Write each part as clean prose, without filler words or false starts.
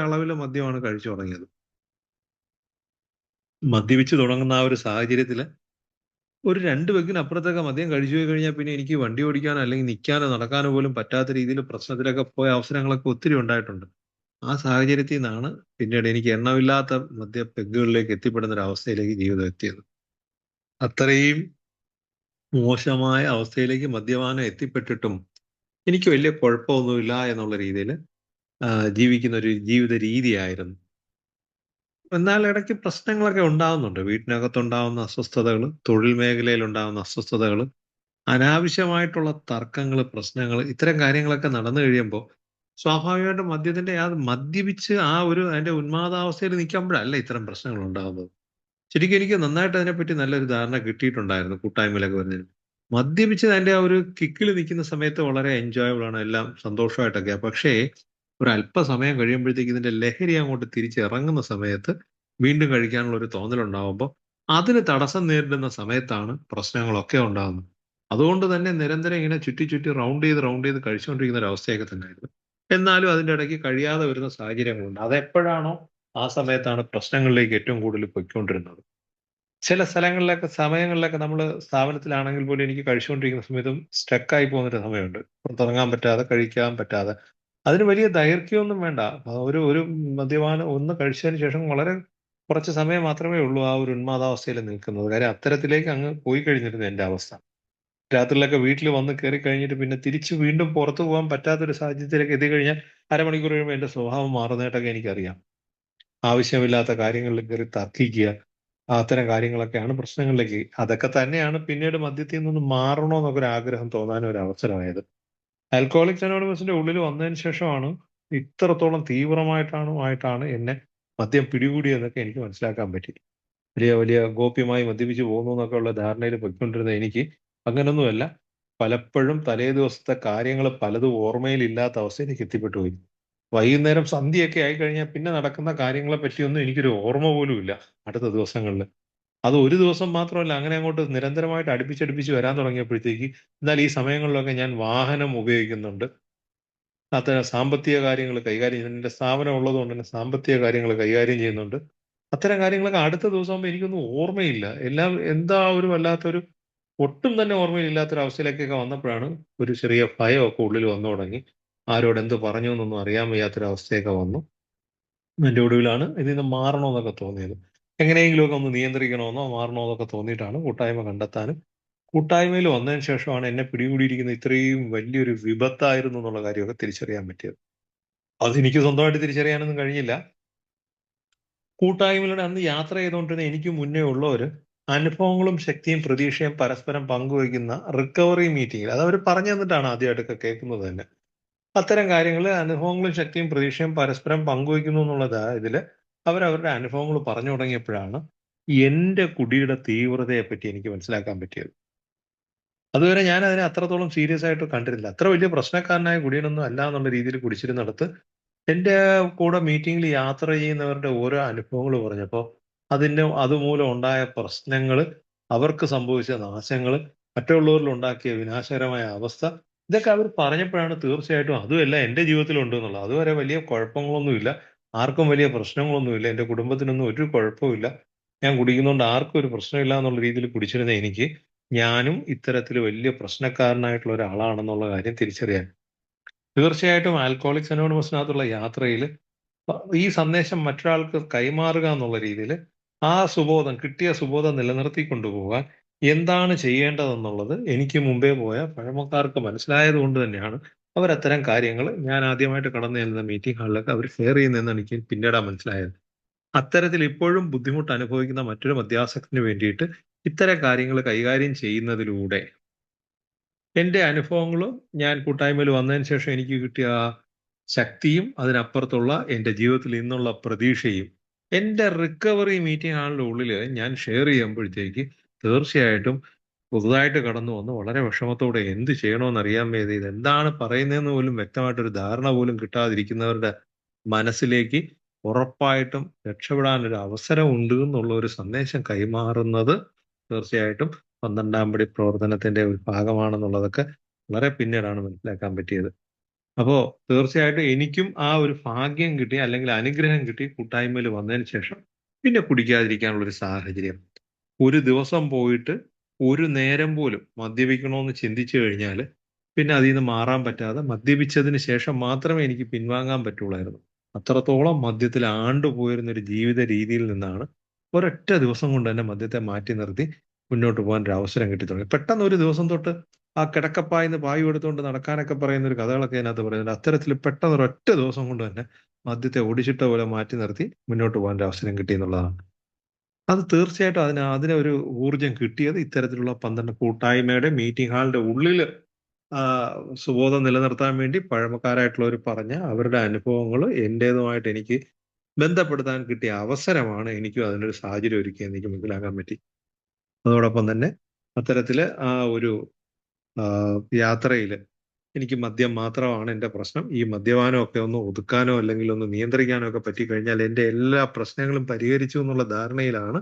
അളവിൽ മദ്യമാണ് കഴിച്ചു തുടങ്ങിയത്. മദ്യപിച്ച് തുടങ്ങുന്ന ആ ഒരു സാഹചര്യത്തിൽ ഒരു 2 പെഗ്ഗിനപ്പുറത്തൊക്കെ മദ്യം കഴിച്ചു പോയി കഴിഞ്ഞാൽ പിന്നെ എനിക്ക് വണ്ടി ഓടിക്കാനോ അല്ലെങ്കിൽ നിൽക്കാനോ നടക്കാനോ പോലും പറ്റാത്ത രീതിയിൽ പ്രശ്നത്തിലൊക്കെ പോയ അവസരങ്ങളൊക്കെ ഒത്തിരി ഉണ്ടായിട്ടുണ്ട്. ആ സാഹചര്യത്തിൽ നിന്നാണ് പിന്നീട് എനിക്ക് എണ്ണമില്ലാത്ത മദ്യ പെഗ്ഗുകളിലേക്ക് എത്തിപ്പെടുന്ന ഒരു അവസ്ഥയിലേക്ക് ജീവിതം എത്തിയത്. അത്രയും മോശമായ അവസ്ഥയിലേക്ക് മദ്യപാനം എത്തിപ്പെട്ടിട്ടും എനിക്ക് വലിയ കുഴപ്പമൊന്നുമില്ല എന്നുള്ള രീതിയിൽ ജീവിക്കുന്ന ഒരു ജീവിത രീതിയായിരുന്നു. എന്നാൽ ഇടയ്ക്ക് പ്രശ്നങ്ങളൊക്കെ ഉണ്ടാവുന്നുണ്ട്. വീട്ടിനകത്തുണ്ടാവുന്ന അസ്വസ്ഥതകൾ, തൊഴിൽ മേഖലയിൽ ഉണ്ടാവുന്ന അസ്വസ്ഥതകൾ, അനാവശ്യമായിട്ടുള്ള തർക്കങ്ങൾ, പ്രശ്നങ്ങൾ, ഇത്തരം കാര്യങ്ങളൊക്കെ നടന്നു കഴിയുമ്പോൾ സ്വാഭാവികമായിട്ടും മദ്യപിച്ച് ആ ഒരു അതിന്റെ ഉന്മാദാവസ്ഥയിൽ നിൽക്കുമ്പോഴല്ല ഇത്തരം പ്രശ്നങ്ങൾ ഉണ്ടാകുന്നത്. ശരിക്കും എനിക്ക് നന്നായിട്ട് അതിനെപ്പറ്റി നല്ലൊരു ധാരണ കിട്ടിയിട്ടുണ്ടായിരുന്നു കൂട്ടായ്മയിലൊക്കെ വരുന്നതിന്. മദ്യപിച്ച് അതിന്റെ ആ ഒരു കിക്കിൽ നിൽക്കുന്ന സമയത്ത് വളരെ എൻജോയബിൾ ആണ്, എല്ലാം സന്തോഷമായിട്ടൊക്കെയാ. പക്ഷേ ഒരു അല്പസമയം കഴിയുമ്പോഴത്തേക്ക് ഇതിന്റെ ലഹരി അങ്ങോട്ട് തിരിച്ചിറങ്ങുന്ന സമയത്ത് വീണ്ടും കഴിക്കാനുള്ള ഒരു തോന്നലുണ്ടാവുമ്പോൾ അതിന് തടസ്സം നേരിടുന്ന സമയത്താണ് പ്രശ്നങ്ങളൊക്കെ ഉണ്ടാകുന്നത്. അതുകൊണ്ട് തന്നെ നിരന്തരം ഇങ്ങനെ ചുറ്റി ചുറ്റി റൗണ്ട് ചെയ്ത് കഴിച്ചുകൊണ്ടിരിക്കുന്ന ഒരു അവസ്ഥയൊക്കെ തന്നെയായിരുന്നു. എന്നാലും അതിന്റെ ഇടയ്ക്ക് കഴിയാതെ വരുന്ന സാഹചര്യങ്ങളുണ്ട്. അതെപ്പോഴാണോ ആ സമയത്താണ് പ്രശ്നങ്ങളിലേക്ക് ഏറ്റവും കൂടുതൽ പൊയ്ക്കൊണ്ടിരുന്നത്. ചില സ്ഥലങ്ങളിലൊക്കെ സമയങ്ങളിലൊക്കെ നമ്മള് സ്ഥാപനത്തിലാണെങ്കിൽ പോലും എനിക്ക് കഴിച്ചുകൊണ്ടിരിക്കുന്ന സമയത്തും സ്റ്റക്കായി പോകുന്നൊരു സമയമുണ്ട്. പുറത്തിറങ്ങാൻ പറ്റാതെ, കഴിക്കാൻ പറ്റാതെ. അതിന് വലിയ ദൈർഘ്യമൊന്നും വേണ്ട. ഒരു ഒരു മദ്യപാനം ഒന്ന് കഴിച്ചതിന് ശേഷം വളരെ കുറച്ച് സമയം മാത്രമേ ഉള്ളൂ ആ ഒരു ഉന്മാദാവസ്ഥയിൽ നിൽക്കുന്നത്. കാര്യം അത്തരത്തിലേക്ക് അങ്ങ് പോയി കഴിഞ്ഞിരുന്നു എന്റെ അവസ്ഥ. രാത്രിയിലൊക്കെ വീട്ടിൽ വന്ന് കയറി കഴിഞ്ഞിട്ട് പിന്നെ തിരിച്ച് വീണ്ടും പുറത്തു പോകാൻ പറ്റാത്തൊരു സാഹചര്യത്തിലേക്ക് എത്തിക്കഴിഞ്ഞാൽ അരമണിക്കൂർ കഴിയുമ്പോൾ എന്റെ സ്വഭാവം മാറുന്നതായിട്ടൊക്കെ എനിക്കറിയാം. ആവശ്യമില്ലാത്ത കാര്യങ്ങളിൽ കയറി തർക്കിക്കുക, അത്തരം കാര്യങ്ങളൊക്കെയാണ് പ്രശ്നങ്ങളിലേക്ക്. അതൊക്കെ തന്നെയാണ് പിന്നീട് മദ്യത്തിൽ നിന്ന് മാറണോന്നൊക്കെ ഒരു ആഗ്രഹം തോന്നാനും ഒരു അവസരമായത്. ആൽക്കഹോളിക്സ് അനോണിമസിന്റെ ഉള്ളിൽ വന്നതിന് ശേഷമാണ് ഇത്രത്തോളം തീവ്രമായിട്ടാണ് എന്നെ മദ്യം പിടികൂടിയെന്നൊക്കെ എനിക്ക് മനസ്സിലാക്കാൻ പറ്റി. വലിയ വലിയ ഗോപ്യമായി മദ്യപിച്ച് പോകുന്നു എന്നൊക്കെ ഉള്ള ധാരണയിൽ പൊയ്ക്കൊണ്ടിരുന്ന എനിക്ക് അങ്ങനൊന്നുമല്ല. പലപ്പോഴും തലേ ദിവസത്തെ കാര്യങ്ങൾ പലതും ഓർമ്മയിലില്ലാത്ത അവസ്ഥയിലേക്ക് എത്തിപ്പെട്ടു പോയി. വൈകുന്നേരം സന്ധ്യയൊക്കെ ആയിക്കഴിഞ്ഞാൽ പിന്നെ നടക്കുന്ന കാര്യങ്ങളെ പറ്റിയൊന്നും എനിക്കൊരു ഓർമ്മ പോലും ഇല്ല അടുത്ത ദിവസങ്ങളിൽ. അത് ഒരു ദിവസം മാത്രമല്ല, അങ്ങനെ അങ്ങോട്ട് നിരന്തരമായിട്ട് അടുപ്പിച്ചടുപ്പിച്ച് വരാൻ തുടങ്ങിയപ്പോഴത്തേക്ക് എന്നാൽ ഈ സമയങ്ങളിലൊക്കെ ഞാൻ വാഹനം ഉപയോഗിക്കുന്നുണ്ട്. അത്തരം സാമ്പത്തിക കാര്യങ്ങൾ കൈകാര്യം ചെയ്യുന്നുണ്ട്. എന്റെ സ്ഥാപനം ഉള്ളതുകൊണ്ട് തന്നെ സാമ്പത്തിക കാര്യങ്ങൾ കൈകാര്യം ചെയ്യുന്നുണ്ട്. അത്തരം കാര്യങ്ങളൊക്കെ അടുത്ത ദിവസമാകുമ്പോൾ എനിക്കൊന്നും ഓർമ്മയില്ല. എല്ലാം എന്താ ഒരു വല്ലാത്തൊരു ഒട്ടും തന്നെ ഓർമ്മയില്ലാത്തൊരു അവസ്ഥയിലേക്കൊക്കെ വന്നപ്പോഴാണ് ഒരു ചെറിയ ഭയമൊക്കെ ഉള്ളിൽ വന്നു തുടങ്ങി. ആരോട് എന്ത് പറഞ്ഞു എന്നൊന്നും അറിയാൻ വയ്യാത്തൊരു അവസ്ഥയൊക്കെ വന്നു. അതിന്റെ ഒടുവിലാണ് ഇതിൽ നിന്ന് മാറണമെന്നൊക്കെ തോന്നിയത്. എങ്ങനെയെങ്കിലുമൊക്കെ ഒന്ന് നിയന്ത്രിക്കണമെന്നോ മാറണമെന്നൊക്കെ തോന്നിയിട്ടാണ് കൂട്ടായ്മ കണ്ടെത്താനും കൂട്ടായ്മയിൽ വന്നതിന് ശേഷമാണ് എന്നെ പിടികൂടിയിരിക്കുന്ന ഇത്രയും വലിയൊരു വിപത്തായിരുന്നു എന്നുള്ള കാര്യമൊക്കെ തിരിച്ചറിയാൻ പറ്റിയത്. അതെനിക്ക് സ്വന്തമായിട്ട് തിരിച്ചറിയാനൊന്നും കഴിഞ്ഞില്ല. കൂട്ടായ്മയിലൂടെ അന്ന് യാത്ര ചെയ്തുകൊണ്ടിരുന്ന എനിക്ക് മുന്നേ ഉള്ളവര് അനുഭവങ്ങളും ശക്തിയും പ്രതീക്ഷയും പരസ്പരം പങ്കുവയ്ക്കുന്ന റിക്കവറി മീറ്റിംഗിൽ അത് അവർ പറഞ്ഞു തന്നിട്ടാണ് ആദ്യമായിട്ടൊക്കെ കേൾക്കുന്നത് തന്നെ. അത്തരം കാര്യങ്ങൾ അനുഭവങ്ങളും ശക്തിയും പ്രതീക്ഷയും പരസ്പരം പങ്കുവയ്ക്കുന്നു എന്നുള്ളത് ഇതില് അവരവരുടെ അനുഭവങ്ങൾ പറഞ്ഞു തുടങ്ങിയപ്പോഴാണ് എന്റെ കുടിയുടെ തീവ്രതയെ പറ്റി എനിക്ക് മനസ്സിലാക്കാൻ പറ്റിയത്. അതുവരെ ഞാൻ അതിനെ അത്രത്തോളം സീരിയസ് ആയിട്ട് കണ്ടിരുന്നില്ല. അത്ര വലിയ പ്രശ്നക്കാരനായ കുടിയനൊന്നും അല്ല എന്നുള്ള രീതിയിൽ കുടിച്ചിരുന്നിടത്ത് എന്റെ കൂടെ മീറ്റിംഗിൽ യാത്ര ചെയ്യുന്നവരുടെ ഓരോ അനുഭവങ്ങൾ പറഞ്ഞപ്പോ അതുമൂലം ഉണ്ടായ പ്രശ്നങ്ങൾ, അവർക്ക് സംഭവിച്ച നാശങ്ങൾ, മറ്റുള്ളവരിൽ ഉണ്ടാക്കിയ വിനാശകരമായ അവസ്ഥ, ഇതൊക്കെ അവർ പറഞ്ഞപ്പോഴാണ് തീർച്ചയായിട്ടും അതുമെല്ലാം എന്റെ ജീവിതത്തിൽ ഉണ്ട് എന്നുള്ളത്. അതുവരെ വലിയ കുഴപ്പങ്ങളൊന്നുമില്ല, ആർക്കും വലിയ പ്രശ്നങ്ങളൊന്നുമില്ല, എന്റെ കുടുംബത്തിനൊന്നും ഒരു കുഴപ്പമില്ല, ഞാൻ കുടിക്കുന്നതുകൊണ്ട് ആർക്കും ഒരു പ്രശ്നമില്ല എന്നുള്ള രീതിയിൽ കുടിച്ചിരുന്ന എനിക്ക് ഞാനും ഇത്തരത്തിൽ വലിയ പ്രശ്നക്കാരനായിട്ടുള്ള ഒരാളാണെന്നുള്ള കാര്യം തിരിച്ചറിയാൻ തീർച്ചയായിട്ടും ആൽക്കോഹോളിക്സ് അനോണിമസിനകത്തുള്ള യാത്രയിൽ ഈ സന്ദേശം മറ്റൊരാൾക്ക് കൈമാറുക എന്നുള്ള രീതിയിൽ കിട്ടിയ സുബോധം നിലനിർത്തി കൊണ്ടുപോകാൻ എന്താണ് ചെയ്യേണ്ടതെന്നുള്ളത് എനിക്ക് മുമ്പേ പോയ പഴമക്കാർക്ക് മനസ്സിലായത് കൊണ്ട് തന്നെയാണ് അവരത്തരം കാര്യങ്ങൾ ഞാൻ ആദ്യമായിട്ട് കടന്നു ചെല്ലുന്ന മീറ്റിംഗ് ഹാളിലൊക്കെ അവർ ഷെയർ ചെയ്യുന്നതെന്ന് എനിക്ക് പിന്നീടാ മനസ്സിലായത്. അത്തരത്തിൽ ഇപ്പോഴും ബുദ്ധിമുട്ട് അനുഭവിക്കുന്ന മറ്റൊരു മദ്യാസക്തന് വേണ്ടിയിട്ട് ഇത്തരം കാര്യങ്ങൾ കൈകാര്യം ചെയ്യുന്നതിലൂടെ എന്റെ അനുഭവങ്ങളും ഞാൻ കൂട്ടായ്മയിൽ വന്നതിന് ശേഷം എനിക്ക് കിട്ടിയ ആ ശക്തിയും അതിനപ്പുറത്തുള്ള എന്റെ ജീവിതത്തിൽ ഇന്നുള്ള പ്രതീക്ഷയും എന്റെ റിക്കവറി മീറ്റിംഗ് ഹാളിന്റെ ഉള്ളിൽ ഞാൻ ഷെയർ ചെയ്യുമ്പോഴത്തേക്ക് തീർച്ചയായിട്ടും പുതുതായിട്ട് കടന്നു വന്ന് വളരെ വിഷമത്തോടെ എന്ത് ചെയ്യണമെന്ന് അറിയാൻ മേല ഇത് എന്താണ് പറയുന്നതെന്ന് പോലും വ്യക്തമായിട്ടൊരു ധാരണ പോലും കിട്ടാതിരിക്കുന്നവരുടെ മനസ്സിലേക്ക് ഉറപ്പായിട്ടും രക്ഷപ്പെടാൻ ഒരു അവസരം ഉണ്ട് എന്നുള്ള ഒരു സന്ദേശം കൈമാറുന്നത് തീർച്ചയായിട്ടും 12 പടി പ്രവർത്തനത്തിന്റെ ഒരു ഭാഗമാണെന്നുള്ളതൊക്കെ വളരെ പിന്നീടാണ് മനസ്സിലാക്കാൻ പറ്റിയത്. അപ്പോ തീർച്ചയായിട്ടും എനിക്കും ആ ഒരു ഭാഗ്യം കിട്ടി അല്ലെങ്കിൽ അനുഗ്രഹം കിട്ടി കൂട്ടായ്മയിൽ വന്നതിന് ശേഷം പിന്നെ കുടിക്കാതിരിക്കാനുള്ള ഒരു സാഹചര്യം. ഒരു ദിവസം പോയിട്ട് ഒരു നേരം പോലും മദ്യപിക്കണമെന്ന് ചിന്തിച്ചു കഴിഞ്ഞാൽ പിന്നെ അതിൽ നിന്ന് മാറാൻ പറ്റാതെ മദ്യപിച്ചതിന് ശേഷം മാത്രമേ എനിക്ക് പിൻവാങ്ങാൻ പറ്റുള്ളായിരുന്നു. അത്രത്തോളം മദ്യത്തിൽ ആണ്ടുപോയിരുന്ന ഒരു ജീവിത രീതിയിൽ നിന്നാണ് ഒരൊറ്റ ദിവസം കൊണ്ട് തന്നെ മദ്യത്തെ മാറ്റി നിർത്തി മുന്നോട്ട് പോകാൻ ഒരു അവസരം കിട്ടി തുടങ്ങി. പെട്ടെന്ന് ഒരു ദിവസം തൊട്ട് ആ കിടക്കപ്പായിന്ന് പായും എടുത്തുകൊണ്ട് നടക്കാനൊക്കെ പറയുന്ന ഒരു കഥകളൊക്കെ അതിനകത്ത് പറയുന്നുണ്ട്. അത്തരത്തിൽ പെട്ടെന്ന് ഒരൊറ്റ ദിവസം കൊണ്ട് തന്നെ മദ്യത്തെ ഒടിച്ചിട്ട പോലെ മാറ്റി നിർത്തി മുന്നോട്ട് പോകാൻ ഒരു അവസരം കിട്ടി എന്നുള്ളതാണ്. അത് തീർച്ചയായിട്ടും അതിനൊരു ഊർജം കിട്ടിയത് ഇത്തരത്തിലുള്ള 12 കൂട്ടായ്മയുടെ മീറ്റിംഗ് ഹാളിന്റെ ഉള്ളില് ആ, സുബോധം നിലനിർത്താൻ വേണ്ടി പഴമക്കാരായിട്ടുള്ളവർ പറഞ്ഞ അവരുടെ അനുഭവങ്ങൾ എന്റേതുമായിട്ട് എനിക്ക് ബന്ധപ്പെടുത്താൻ കിട്ടിയ അവസരമാണ് എനിക്കും അതിനൊരു സാഹചര്യം ഒരുക്കിയെന്ന് എനിക്ക് മനസ്സിലാക്കാൻ പറ്റി. അതോടൊപ്പം തന്നെ അത്തരത്തില് ആ ഒരു ആ, യാത്രയില് എനിക്ക് മദ്യം മാത്രമാണ് എന്റെ പ്രശ്നം. ഈ മദ്യപാനമൊക്കെ ഒന്ന് ഒതുക്കാനോ അല്ലെങ്കിൽ ഒന്ന് നിയന്ത്രിക്കാനോ ഒക്കെ പറ്റിക്കഴിഞ്ഞാൽ എന്റെ എല്ലാ പ്രശ്നങ്ങളും പരിഹരിച്ചു എന്നുള്ള ധാരണയിലാണ്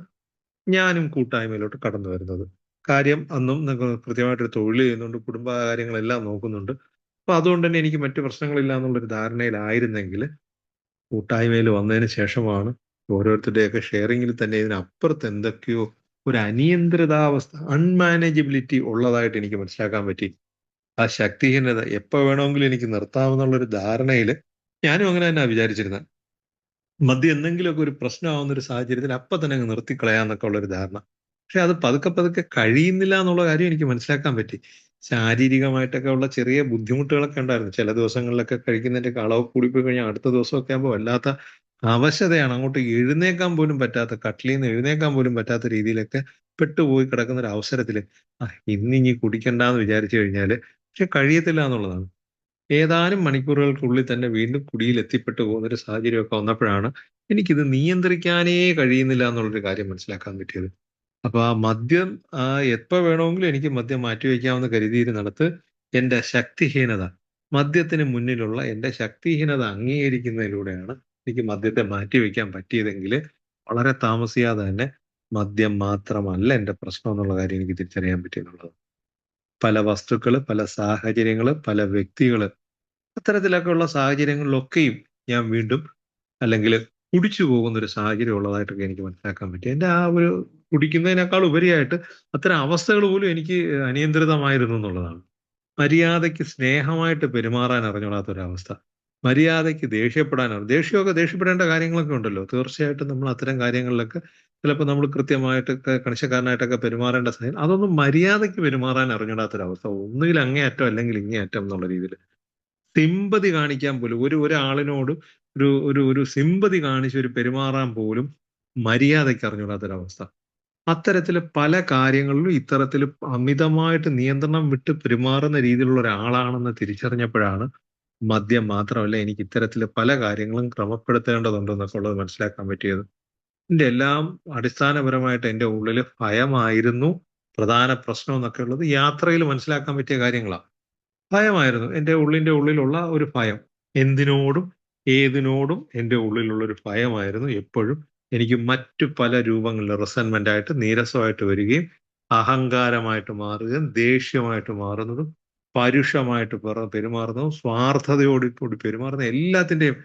ഞാനും കൂട്ടായ്മയിലോട്ട് കടന്നു വരുന്നത്. കാര്യം അന്നും കൃത്യമായിട്ടൊരു തൊഴിൽ ചെയ്യുന്നുണ്ട്, കുടുംബകാര്യങ്ങളെല്ലാം നോക്കുന്നുണ്ട്. അപ്പൊ അതുകൊണ്ട് തന്നെ എനിക്ക് മറ്റു പ്രശ്നങ്ങളില്ല എന്നുള്ളൊരു ധാരണയിലായിരുന്നെങ്കിൽ കൂട്ടായ്മയിൽ വന്നതിന് ശേഷമാണ് ഓരോരുത്തരുടെയൊക്കെ ഷെയറിങ്ങിൽ തന്നെ ഇതിനപ്പുറത്ത് എന്തൊക്കെയോ ഒരു അനിയന്ത്രിതാവസ്ഥ, അൺമാനേജബിലിറ്റി ഉള്ളതായിട്ട് എനിക്ക് മനസ്സിലാക്കാൻ പറ്റി. ആ ശക്തിഹീനത എപ്പോ വേണമെങ്കിലും എനിക്ക് നിർത്താമെന്നുള്ള ഒരു ധാരണയിൽ ഞാനും അങ്ങനെ തന്നെ വിചാരിച്ചിരുന്നത്. മദ്യം എന്തെങ്കിലുമൊക്കെ ഒരു പ്രശ്നമാവുന്ന ഒരു സാഹചര്യത്തിൽ അപ്പൊ തന്നെ അങ്ങ് നിർത്തിക്കളയാന്നൊക്കെ ഉള്ള ഒരു ധാരണ. പക്ഷെ അത് പതുക്കെ പതുക്കെ കഴിയുന്നില്ല എന്നുള്ള കാര്യം എനിക്ക് മനസ്സിലാക്കാൻ പറ്റി. ശാരീരികമായിട്ടൊക്കെ ഉള്ള ചെറിയ ബുദ്ധിമുട്ടുകളൊക്കെ ഉണ്ടായിരുന്നു. ചില ദിവസങ്ങളിലൊക്കെ കഴിക്കുന്നതിന്റെ അളവ് കൂടിപ്പോയി കഴിഞ്ഞാൽ അടുത്ത ദിവസമൊക്കെ ആകുമ്പോൾ വല്ലാത്ത അവശതയാണ്. അങ്ങോട്ട് എഴുന്നേക്കാൻ പോലും പറ്റാത്ത, കട്ടിലിൽ നിന്ന് എഴുന്നേക്കാൻ പോലും പറ്റാത്ത രീതിയിലൊക്കെ പെട്ടുപോയി കിടക്കുന്ന ഒരു അവസരത്തിൽ ഇന്നിനി കുടിക്കണ്ടെന്ന് വിചാരിച്ചു കഴിഞ്ഞാല് പക്ഷെ കഴിയത്തില്ല എന്നുള്ളതാണ്. ഏതാനും മണിക്കൂറുകൾക്കുള്ളിൽ തന്നെ വീണ്ടും കുടിയിൽ എത്തിപ്പെട്ടു പോകുന്ന ഒരു സാഹചര്യമൊക്കെ വന്നപ്പോഴാണ് എനിക്കിത് നിയന്ത്രിക്കാനേ കഴിയുന്നില്ല എന്നുള്ളൊരു കാര്യം മനസ്സിലാക്കാൻ പറ്റിയത്. അപ്പൊ ആ മദ്യം എപ്പോ വേണമെങ്കിലും എനിക്ക് മദ്യം മാറ്റിവെക്കാമെന്ന് കരുതിയിരുന്നിടത്ത് എന്റെ ശക്തിഹീനത, മദ്യത്തിന് മുന്നിലുള്ള എന്റെ ശക്തിഹീനത അംഗീകരിക്കുന്നതിലൂടെയാണ് എനിക്ക് മദ്യത്തെ മാറ്റിവെക്കാൻ പറ്റിയതെങ്കിൽ വളരെ താമസിയാതെ തന്നെ മദ്യം മാത്രമല്ല എന്റെ പ്രശ്നം എന്നുള്ള കാര്യം എനിക്ക് തിരിച്ചറിയാൻ പറ്റിയെന്നുള്ളത്. പല വസ്തുക്കള്, പല സാഹചര്യങ്ങള്, പല വ്യക്തികള് അത്തരത്തിലൊക്കെ ഉള്ള സാഹചര്യങ്ങളിലൊക്കെയും ഞാൻ വീണ്ടും അല്ലെങ്കിൽ കുടിച്ചു പോകുന്ന ഒരു സാഹചര്യം ഉള്ളതായിട്ടൊക്കെ എനിക്ക് മനസ്സിലാക്കാൻ പറ്റി. എന്റെ ആ ഒരു കുടിക്കുന്നതിനേക്കാൾ ഉപരിയായിട്ട് അത്തരം അവസ്ഥകൾ പോലും എനിക്ക് അനിയന്ത്രിതമായിരുന്നു എന്നുള്ളതാണ്. മര്യാദയ്ക്ക് സ്നേഹമായിട്ട് പെരുമാറാൻ അറിഞ്ഞൂടാത്തൊരവസ്ഥ. മര്യാദയ്ക്ക് ദേഷ്യമൊക്കെ ദേഷ്യപ്പെടേണ്ട കാര്യങ്ങളൊക്കെ ഉണ്ടല്ലോ. തീർച്ചയായിട്ടും നമ്മൾ അത്തരം കാര്യങ്ങളിലൊക്കെ ചിലപ്പോൾ നമ്മൾ കൃത്യമായിട്ടൊക്കെ കണിശക്കാരനായിട്ടൊക്കെ പെരുമാറേണ്ട സമയം അതൊന്നും മര്യാദയ്ക്ക് പെരുമാറാൻ അറിഞ്ഞൂടാത്തൊരവസ്ഥ. ഒന്നുകിൽ അങ്ങേയറ്റം അല്ലെങ്കിൽ ഇങ്ങേയറ്റം എന്നുള്ള രീതിയിൽ. സിമ്പതി കാണിക്കാൻ പോലും ഒരാളിനോട് ഒരു ഒരു ഒരു സിമ്പതി കാണിച്ച് ഒരു പെരുമാറാൻ പോലും മര്യാദയ്ക്ക് അറിഞ്ഞൂടാത്തൊരവസ്ഥ. അത്തരത്തില് പല കാര്യങ്ങളിലും ഇത്തരത്തില് അമിതമായിട്ട് നിയന്ത്രണം വിട്ട് പെരുമാറുന്ന രീതിയിലുള്ള ഒരാളാണെന്ന് തിരിച്ചറിഞ്ഞപ്പോഴാണ് മദ്യം മാത്രമല്ല എനിക്ക് ഇത്തരത്തില് പല കാര്യങ്ങളും ക്രമപ്പെടുത്തേണ്ടതുണ്ടെന്നൊക്കെ ഉള്ളത് മനസ്സിലാക്കാൻ പറ്റിയത്. ഇതിന്റെ എല്ലാം അടിസ്ഥാനപരമായിട്ട് എന്റെ ഉള്ളില് ഭയമായിരുന്നു പ്രധാന പ്രശ്നം എന്നൊക്കെ ഉള്ളത് യാത്രയിൽ മനസ്സിലാക്കാൻ പറ്റിയ കാര്യങ്ങളാണ്. ഭയമായിരുന്നു. എന്റെ ഉള്ളിന്റെ ഉള്ളിലുള്ള ഒരു ഭയം. എന്തിനോടും ഏതിനോടും എന്റെ ഉള്ളിലുള്ള ഒരു ഭയമായിരുന്നു എപ്പോഴും എനിക്ക് മറ്റു പല രൂപങ്ങളിൽ റിസന്റ്മെന്റ് ആയിട്ട് നീരസമായിട്ട് വരികയും അഹങ്കാരമായിട്ട് മാറുകയും ദേഷ്യമായിട്ട് മാറുന്നതും പരുഷമായിട്ട് പെരുമാറുന്നതും സ്വാർത്ഥതയോട് കൂടി പെരുമാറുന്ന എല്ലാത്തിന്റെയും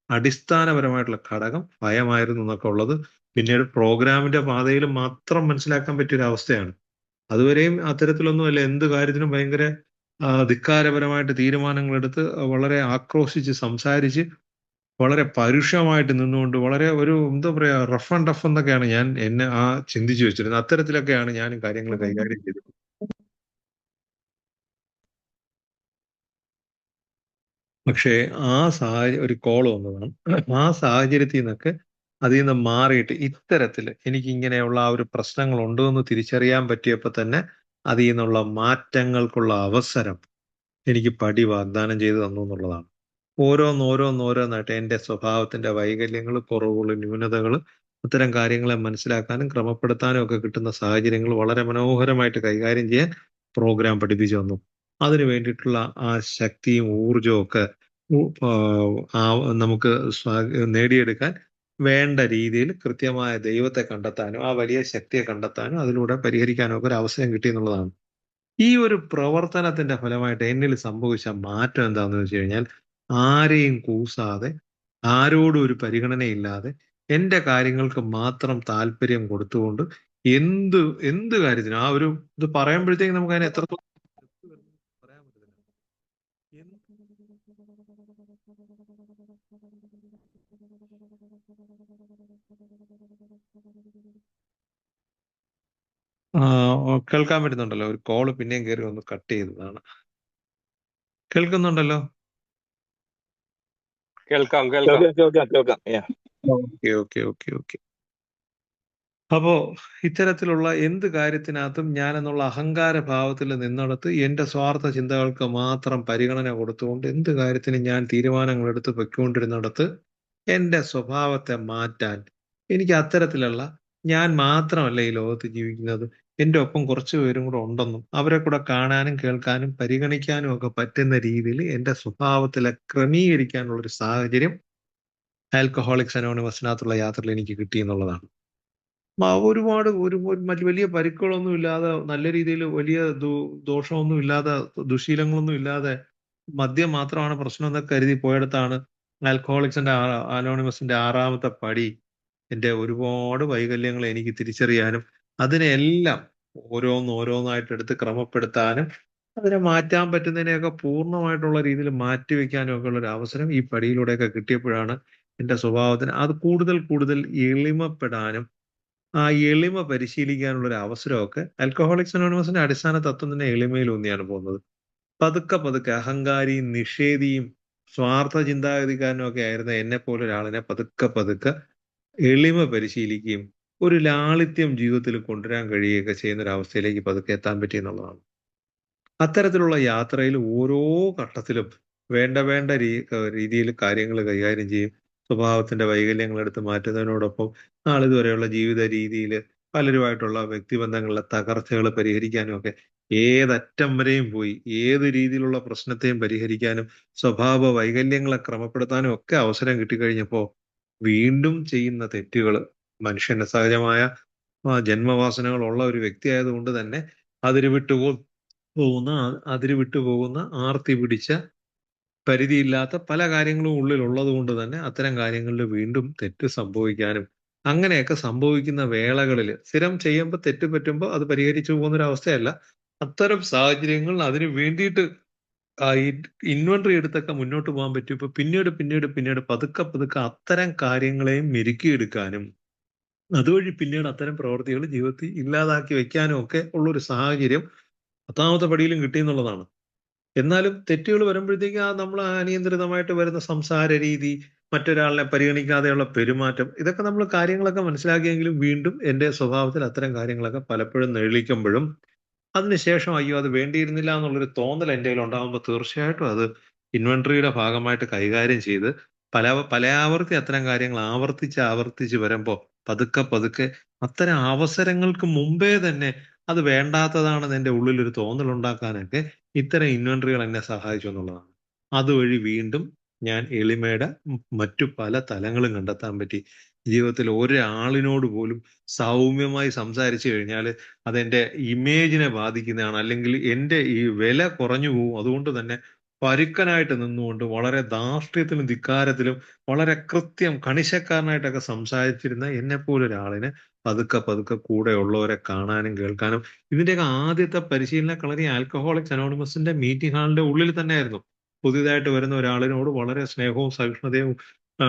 അടിസ്ഥാനപരമായിട്ടുള്ള ഘടകം ഭയമായിരുന്നു എന്നൊക്കെ ഉള്ളത് പിന്നീട് പ്രോഗ്രാമിന്റെ പാതയിൽ മാത്രം മനസ്സിലാക്കാൻ പറ്റിയ ഒരു അവസ്ഥയാണ്. അതുവരെയും അത്തരത്തിലൊന്നുമല്ല എന്ത് കാര്യത്തിനും ഭയങ്കര ധിക്കാരപരമായിട്ട് തീരുമാനങ്ങൾ എടുത്ത് വളരെ ആക്രോശിച്ച് സംസാരിച്ച് വളരെ പരുഷമായിട്ട് നിന്നുകൊണ്ട് വളരെ ഒരു എന്താ പറയാ റഫ് ആൻഡ് ടഫ് എന്നൊക്കെയാണ് ഞാൻ എന്നെ ചിന്തിച്ചു വെച്ചിരുന്നത്. അത്തരത്തിലൊക്കെയാണ് ഞാൻ കാര്യങ്ങൾ കൈകാര്യം ചെയ്തത്. പക്ഷേ ഒരു കോൾ വന്നതാണ്. ആ സാഹചര്യത്തിൽ നിന്നൊക്കെ അതിൽ നിന്ന് മാറിയിട്ട് ഇത്തരത്തില് എനിക്ക് ഇങ്ങനെയുള്ള ആ ഒരു പ്രശ്നങ്ങൾ ഉണ്ടോ എന്ന് തിരിച്ചറിയാൻ പറ്റിയപ്പോ തന്നെ അതിൽ നിന്നുള്ള മാറ്റങ്ങൾക്കുള്ള അവസരം എനിക്ക് പടി വാഗ്ദാനം ചെയ്തു തന്നു എന്നുള്ളതാണ്. ഓരോന്നോരോന്നായിട്ട് എന്റെ സ്വഭാവത്തിന്റെ വൈകല്യങ്ങൾ, കുറവുകൾ, ന്യൂനതകൾ അത്തരം കാര്യങ്ങളെ മനസ്സിലാക്കാനും ക്രമപ്പെടുത്താനും ഒക്കെ കിട്ടുന്ന സാഹചര്യങ്ങൾ വളരെ മനോഹരമായിട്ട് കൈകാര്യം ചെയ്യാൻ പ്രോഗ്രാം പഠിപ്പിച്ചു തന്നു. അതിനു വേണ്ടിയിട്ടുള്ള ആ ശക്തിയും ഊർജവും ഒക്കെ നമുക്ക് നേടിയെടുക്കാൻ വേണ്ട രീതിയിൽ കൃത്യമായ ദൈവത്തെ കണ്ടെത്താനും ആ വലിയ ശക്തിയെ കണ്ടെത്താനും അതിലൂടെ പരിഹരിക്കാനും ഒക്കെ ഒരു അവസരം കിട്ടി എന്നുള്ളതാണ്. ഈ ഒരു പ്രവർത്തനത്തിന്റെ ഫലമായിട്ട് എന്നിൽ സംഭവിച്ച മാറ്റം എന്താണെന്ന് വെച്ച് കഴിഞ്ഞാൽ, ആരെയും കൂസാതെ, ആരോടും ഒരു പരിഗണനയില്ലാതെ, എന്റെ കാര്യങ്ങൾക്ക് മാത്രം താല്പര്യം കൊടുത്തുകൊണ്ട് എന്ത് എന്ത് കാര്യത്തിനും ആ ഒരു ഇത് പറയുമ്പോഴത്തേക്ക് നമുക്ക് അതിനെ എത്രത്തോളം പറയാൻ പറ്റത്തില്ല. കേൾക്കാൻ പറ്റുന്നുണ്ടല്ലോ? ഒരു കോള് പിന്നെയും കയറി ഒന്ന് കട്ട് ചെയ്തതാണ്. കേൾക്കുന്നുണ്ടല്ലോ? കേൾക്കാം. Okay okay okay okay. അപ്പോ ഇത്തരത്തിലുള്ള എന്ത് കാര്യത്തിനകത്തും ഞാനെന്നുള്ള അഹങ്കാര ഭാവത്തിൽ നിന്നിടത്ത് എന്റെ സ്വാർത്ഥ ചിന്തകൾക്ക് മാത്രം പരിഗണന കൊടുത്തുകൊണ്ട് എന്ത് കാര്യത്തിനും ഞാൻ തീരുമാനങ്ങൾ എടുത്ത് പൊയ്ക്കൊണ്ടിരുന്നിടത്ത് എന്റെ സ്വഭാവത്തെ മാറ്റാൻ എനിക്ക് അത്തരത്തിലുള്ള ഞാൻ മാത്രമല്ല ഈ ലോകത്ത് ജീവിക്കുന്നത്, എന്റെ ഒപ്പം കുറച്ച് പേരും കൂടെ ഉണ്ടെന്നും അവരെ കൂടെ കാണാനും കേൾക്കാനും പരിഗണിക്കാനും ഒക്കെ പറ്റുന്ന രീതിയിൽ എന്റെ സ്വഭാവത്തിലെ ക്രമീകരിക്കാനുള്ള ഒരു സാഹചര്യം ആൽക്കഹോളിക്സ് അനോണിമസിനകത്തുള്ള യാത്രയിൽ എനിക്ക് കിട്ടി എന്നുള്ളതാണ്. ഒരുപാട് മറ്റ് വലിയ പരിക്കുകളൊന്നും ഇല്ലാതെ നല്ല രീതിയിൽ വലിയ ദോഷമൊന്നും ഇല്ലാതെ ദുശീലങ്ങളൊന്നും ഇല്ലാതെ മദ്യം മാത്രമാണ് പ്രശ്നം എന്ന് കരുതി പോയിടത്താണ് ആൽക്കഹോളിക്സിന്റെ അനോണിമസിന്റെ 6ാമത്തെ പടി എന്റെ ഒരുപാട് വൈകല്യങ്ങൾ എനിക്ക് തിരിച്ചറിയാനും അതിനെല്ലാം ഓരോന്നോരോന്നായിട്ട് എടുത്ത് ക്രമപ്പെടുത്താനും അതിനെ മാറ്റാൻ പറ്റുന്നതിനെയൊക്കെ പൂർണ്ണമായിട്ടുള്ള രീതിയിൽ മാറ്റിവെക്കാനും ഒക്കെ ഉള്ള ഒരു അവസരം ഈ പടിയിലൂടെയൊക്കെ കിട്ടിയപ്പോഴാണ് എന്റെ സ്വഭാവത്തിന് അത് കൂടുതൽ കൂടുതൽ എളിമപ്പെടാനും ആ എളിമ പരിശീലിക്കാനുള്ള ഒരു അവസരമൊക്കെ ആൽക്കഹോളിക്സ് അനോണിമസിന്റെ അടിസ്ഥാന തത്വം തന്നെ എളിമയിൽ ഊന്നിയാണ് പോകുന്നത്. പതുക്കെ പതുക്കെ അഹങ്കാരിയും നിഷേധിയും സ്വാർത്ഥ ചിന്താഗതിക്കാരനും ഒക്കെ ആയിരുന്ന എന്നെ പോലെ ഒരാളിനെ പതുക്കെ പതുക്കെ എളിമ പരിശീലിക്കുകയും ഒരു ലാളിത്യം ജീവിതത്തിൽ കൊണ്ടുവരാൻ കഴിയുകയൊക്കെ ചെയ്യുന്ന ഒരു അവസ്ഥയിലേക്ക് പതുക്കെ എത്താൻ പറ്റി എന്നുള്ളതാണ്. അത്തരത്തിലുള്ള യാത്രയിൽ ഓരോ ഘട്ടത്തിലും വേണ്ട വേണ്ട രീതിയിൽ കാര്യങ്ങൾ കൈകാര്യം ചെയ്യും. സ്വഭാവത്തിന്റെ വൈകല്യങ്ങൾ എടുത്ത് മാറ്റുന്നതിനോടൊപ്പം നാളിതുവരെയുള്ള ജീവിത രീതിയിൽ പലരുമായിട്ടുള്ള വ്യക്തിബന്ധങ്ങളിലെ തകർച്ചകൾ പരിഹരിക്കാനും ഒക്കെ ഏതറ്റം വരെയും പോയി ഏത് രീതിയിലുള്ള പ്രശ്നത്തെയും പരിഹരിക്കാനും സ്വഭാവ വൈകല്യങ്ങളെ ക്രമപ്പെടുത്താനും ഒക്കെ അവസരം കിട്ടിക്കഴിഞ്ഞപ്പോൾ വീണ്ടും ചെയ്യുന്ന തെറ്റുകൾ മനുഷ്യന്റെ സഹജമായ ജന്മവാസനകളുള്ള ഒരു വ്യക്തി ആയതുകൊണ്ട് തന്നെ അതിര് പോകുന്ന അതിര് വിട്ടുപോകുന്ന ആർത്തി പിടിച്ച പരിധിയില്ലാത്ത പല കാര്യങ്ങളും ഉള്ളിലുള്ളത് കൊണ്ട് തന്നെ അത്തരം കാര്യങ്ങളിൽ വീണ്ടും തെറ്റ് സംഭവിക്കാനും അങ്ങനെയൊക്കെ സംഭവിക്കുന്ന വേളകളിൽ സ്ഥിരം ചെയ്യുമ്പോൾ തെറ്റ് പറ്റുമ്പോൾ അത് പരിഹരിച്ചു പോകുന്ന ഒരു അവസ്ഥയല്ല. അത്തരം സാഹചര്യങ്ങൾ അതിന് വേണ്ടിയിട്ട് ഈ ഇൻവെന്ററി എടുത്തൊക്കെ മുന്നോട്ട് പോകാൻ പറ്റും. ഇപ്പൊ പിന്നീട് പതുക്കെ പതുക്കെ അത്തരം കാര്യങ്ങളെയും മെരുക്കിയെടുക്കാനും അതുവഴി പിന്നീട് അത്തരം പ്രവർത്തികൾ ജീവിതത്തിൽ ഇല്ലാതാക്കി വെക്കാനും ഒക്കെ ഉള്ളൊരു സാഹചര്യം 10ാമത്തെ പടിയിലും കിട്ടിയെന്നുള്ളതാണ്. എന്നാലും തെറ്റുകൾ വരുമ്പോഴത്തേക്ക് നമ്മൾ അനിയന്ത്രിതമായിട്ട് വരുന്ന സംസാര രീതി, മറ്റൊരാളിനെ പരിഗണിക്കാതെയുള്ള പെരുമാറ്റം, ഇതൊക്കെ നമ്മൾ കാര്യങ്ങളൊക്കെ മനസ്സിലാക്കിയെങ്കിലും വീണ്ടും എന്റെ സ്വഭാവത്തിൽ അത്തരം കാര്യങ്ങളൊക്കെ പലപ്പോഴും നെളിക്കുമ്പോഴും അതിനുശേഷം അയ്യോ അത് വേണ്ടിയിരുന്നില്ല എന്നുള്ളൊരു തോന്നൽ എൻ്റെ കയ്യിൽ ഉണ്ടാകുമ്പോൾ തീർച്ചയായിട്ടും അത് ഇൻവെന്ററിയുടെ ഭാഗമായിട്ട് കൈകാര്യം ചെയ്ത് പലയാവർത്തി അത്തരം കാര്യങ്ങൾ ആവർത്തിച്ച് വരുമ്പോൾ പതുക്കെ പതുക്കെ അത്തരം അവസരങ്ങൾക്ക് മുമ്പേ തന്നെ അത് വേണ്ടാത്തതാണെന്ന് എൻ്റെ ഉള്ളിൽ ഒരു തോന്നൽ ഉണ്ടാക്കാനൊക്കെ ഇത്തരം ഇൻവെന്ററികൾ എന്നെ സഹായിച്ചു എന്നുള്ളതാണ്. അതുവഴി വീണ്ടും ഞാൻ എളിമയുടെ മറ്റു പല തലങ്ങളും കണ്ടെത്താൻ പറ്റി. ജീവിതത്തിൽ ഒരാളിനോട് പോലും സൗമ്യമായി സംസാരിച്ചു കഴിഞ്ഞാൽ അതെന്റെ ഇമേജിനെ ബാധിക്കുന്നതാണ്, അല്ലെങ്കിൽ എൻ്റെ ഈ വില കുറഞ്ഞു പോകും. അതുകൊണ്ട് തന്നെ പരുക്കനായിട്ട് നിന്നുകൊണ്ട് വളരെ ധാർഷ്ട്യത്തിലും ധിക്കാരത്തിലും വളരെ കൃത്യം കണിശക്കാരനായിട്ടൊക്കെ സംസാരിച്ചിരുന്ന എന്നെ പോലൊരാളിനെ പതുക്കെ പതുക്കെ കൂടെ ഉള്ളവരെ കാണാനും കേൾക്കാനും ഇതിന്റെയൊക്കെ ആദ്യത്തെ പരിശീലന കളരി ആൽക്കഹോളിക്സ് അനോണിമസിന്റെ മീറ്റിംഗ് ഹാളിന്റെ ഉള്ളിൽ തന്നെയായിരുന്നു. പുതിയതായിട്ട് വരുന്ന ഒരാളിനോട് വളരെ സ്നേഹവും സഹിഷ്ണുതയും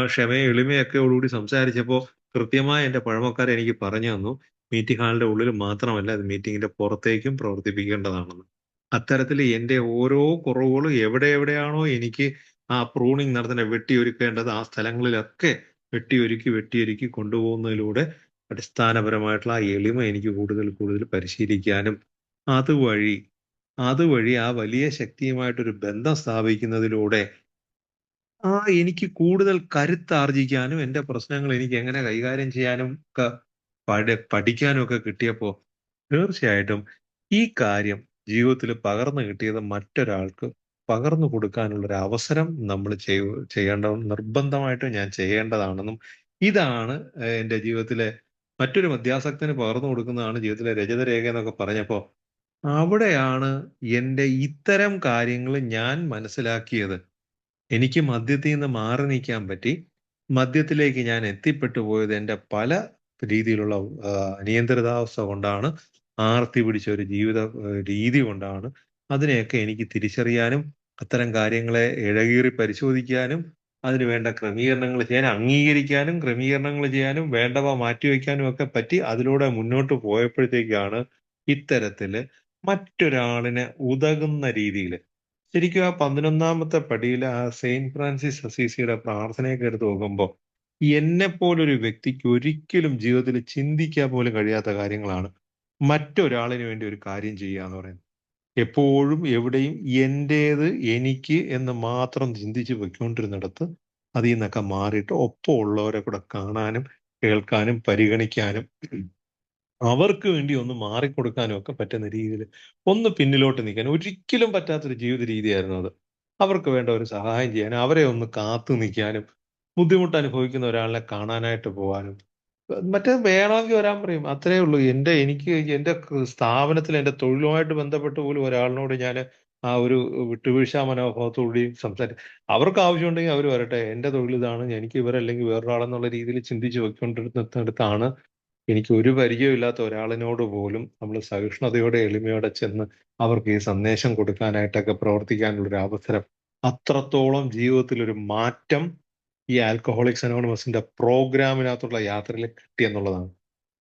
ക്ഷമയും എളിമയൊക്കെ ഓടുകൂടി സംസാരിച്ചപ്പോൾ കൃത്യമായി എന്റെ പഴമക്കാരെ എനിക്ക് പറഞ്ഞു തന്നു, മീറ്റിംഗ് ഹാളിന്റെ ഉള്ളിൽ മാത്രമല്ല അത് മീറ്റിംഗിന്റെ പുറത്തേക്കും പ്രവർത്തിപ്പിക്കേണ്ടതാണെന്ന്. അത്തരത്തിൽ എന്റെ ഓരോ കുറവുകളും എവിടെയാണോ എനിക്ക് ആ പ്രൂണിങ് നടത്തുന്ന വെട്ടിയൊരുക്കേണ്ടത് ആ സ്ഥലങ്ങളിലൊക്കെ വെട്ടിയൊരുക്കി കൊണ്ടുപോകുന്നതിലൂടെ അടിസ്ഥാനപരമായിട്ടുള്ള ആ എളിമ എനിക്ക് കൂടുതൽ കൂടുതൽ പരിശീലിക്കാനും അതുവഴി അതുവഴി ആ വലിയ ശക്തിയുമായിട്ടൊരു ബന്ധം സ്ഥാപിക്കുന്നതിലൂടെ എനിക്ക് കൂടുതൽ കരുത്താർജിക്കാനും എന്റെ പ്രശ്നങ്ങൾ എനിക്ക് എങ്ങനെ കൈകാര്യം ചെയ്യാനും ഒക്കെ പഠിക്കാനും ഒക്കെ കിട്ടിയപ്പോൾ തീർച്ചയായിട്ടും ഈ കാര്യം ജീവിതത്തിൽ പകർന്നു കിട്ടിയത് മറ്റൊരാൾക്ക് പകർന്നു കൊടുക്കാനുള്ള ഒരു അവസരം നമ്മൾ ചെയ്യേണ്ട നിർബന്ധമായിട്ടും ഞാൻ ചെയ്യേണ്ടതാണെന്നും ഇതാണ് എൻ്റെ ജീവിതത്തിലെ മറ്റൊരു മദ്യാസക്തന് പകർന്നു കൊടുക്കുന്നതാണ് ജീവിതത്തിലെ രജതരേഖ എന്നൊക്കെ പറഞ്ഞപ്പോൾ അവിടെയാണ് എൻ്റെ ഇത്തരം കാര്യങ്ങൾ ഞാൻ മനസ്സിലാക്കിയത്. എനിക്ക് മദ്യത്തിൽ നിന്ന് മാറി നിൽക്കാൻ പറ്റി. മദ്യത്തിലേക്ക് ഞാൻ എത്തിപ്പെട്ടു പോയത് എൻ്റെ പല രീതിയിലുള്ള അനിയന്ത്രിതാവസ്ഥ കൊണ്ടാണ്, ആർത്തി പിടിച്ച ഒരു ജീവിത രീതി കൊണ്ടാണ്. അതിനെയൊക്കെ എനിക്ക് തിരിച്ചറിയാനും അത്തരം കാര്യങ്ങളെ ഇഴകീറി പരിശോധിക്കാനും അതിന് വേണ്ട ക്രമീകരണങ്ങൾ ചെയ്യാൻ, അംഗീകരിക്കാനും ക്രമീകരണങ്ങൾ ചെയ്യാനും വേണ്ടവ മാറ്റിവെക്കാനും ഒക്കെ പറ്റി. അതിലൂടെ മുന്നോട്ട് പോയപ്പോഴത്തേക്കാണ് ഇത്തരത്തില് മറ്റൊരാളിന് ഉതകുന്ന രീതിയിൽ, ശരിക്കും ആ 11ാമത്തെ പടിയിൽ ആ സെയിന്റ് ഫ്രാൻസിസ് അസീസിയുടെ പ്രാർത്ഥനയൊക്കെ എടുത്ത് നോക്കുമ്പോൾ എന്നെ പോലൊരു വ്യക്തിക്ക് ഒരിക്കലും ജീവിതത്തിൽ ചിന്തിക്കാൻ പോലും കഴിയാത്ത കാര്യങ്ങളാണ് മറ്റൊരാളിന് വേണ്ടി ഒരു കാര്യം ചെയ്യുക എന്ന് പറയുന്നത്. എപ്പോഴും എവിടെയും എന്റേത്, എനിക്ക് എന്ന് മാത്രം ചിന്തിച്ച് പൊയ്ക്കൊണ്ടിരുന്നിടത്ത് അതിൽ നിന്നൊക്കെ മാറിയിട്ട് ഒപ്പം ഉള്ളവരെ കൂടെ കാണാനും കേൾക്കാനും പരിഗണിക്കാനും അവർക്ക് വേണ്ടി ഒന്ന് മാറിക്കൊടുക്കാനും ഒക്കെ പറ്റുന്ന രീതിയിൽ ഒന്ന് പിന്നിലോട്ട് നിൽക്കാൻ ഒരിക്കലും പറ്റാത്തൊരു ജീവിത രീതിയായിരുന്നു അത്. അവർക്ക് വേണ്ട ഒരു സഹായം ചെയ്യാനും അവരെ ഒന്ന് കാത്തു നിൽക്കാനും ബുദ്ധിമുട്ട് അനുഭവിക്കുന്ന ഒരാളിനെ കാണാനായിട്ട് പോകാനും. മറ്റേ വേണമെങ്കിൽ വരാൻ പറയും, അത്രേ ഉള്ളൂ. എനിക്ക് എൻ്റെ സ്ഥാപനത്തിൽ എൻ്റെ തൊഴിലുമായിട്ട് ബന്ധപ്പെട്ട് പോലും ഒരാളിനോട് ഞാൻ ആ ഒരു വിട്ടുവീഴ്ച മനോഭാവത്തോടുകൂടി അവർക്ക് ആവശ്യമുണ്ടെങ്കിൽ അവർ വരട്ടെ, എൻ്റെ തൊഴിൽ ഇതാണ്, എനിക്ക് ഇവരല്ലെങ്കിൽ വേറൊരാളെന്നുള്ള രീതിയിൽ ചിന്തിച്ച് വെക്കൊണ്ടിരുന്നിടത്താണ് എനിക്ക് ഒരു പരിചയമില്ലാത്ത ഒരാളിനോട് പോലും നമ്മൾ സഹിഷ്ണുതയോടെ എളിമയോടെ ചെന്ന് അവർക്ക് ഈ സന്ദേശം കൊടുക്കാനായിട്ടൊക്കെ പ്രവർത്തിക്കാനുള്ള ഒരു അവസരം. അത്രത്തോളം ജീവിതത്തിൽ ഒരു മാറ്റം ഈ ആൽക്കഹോളിക്സ് അനോണിമസിന്റെ പ്രോഗ്രാമിനകത്തുള്ള യാത്രയിൽ കിട്ടിയെന്നുള്ളതാണ്.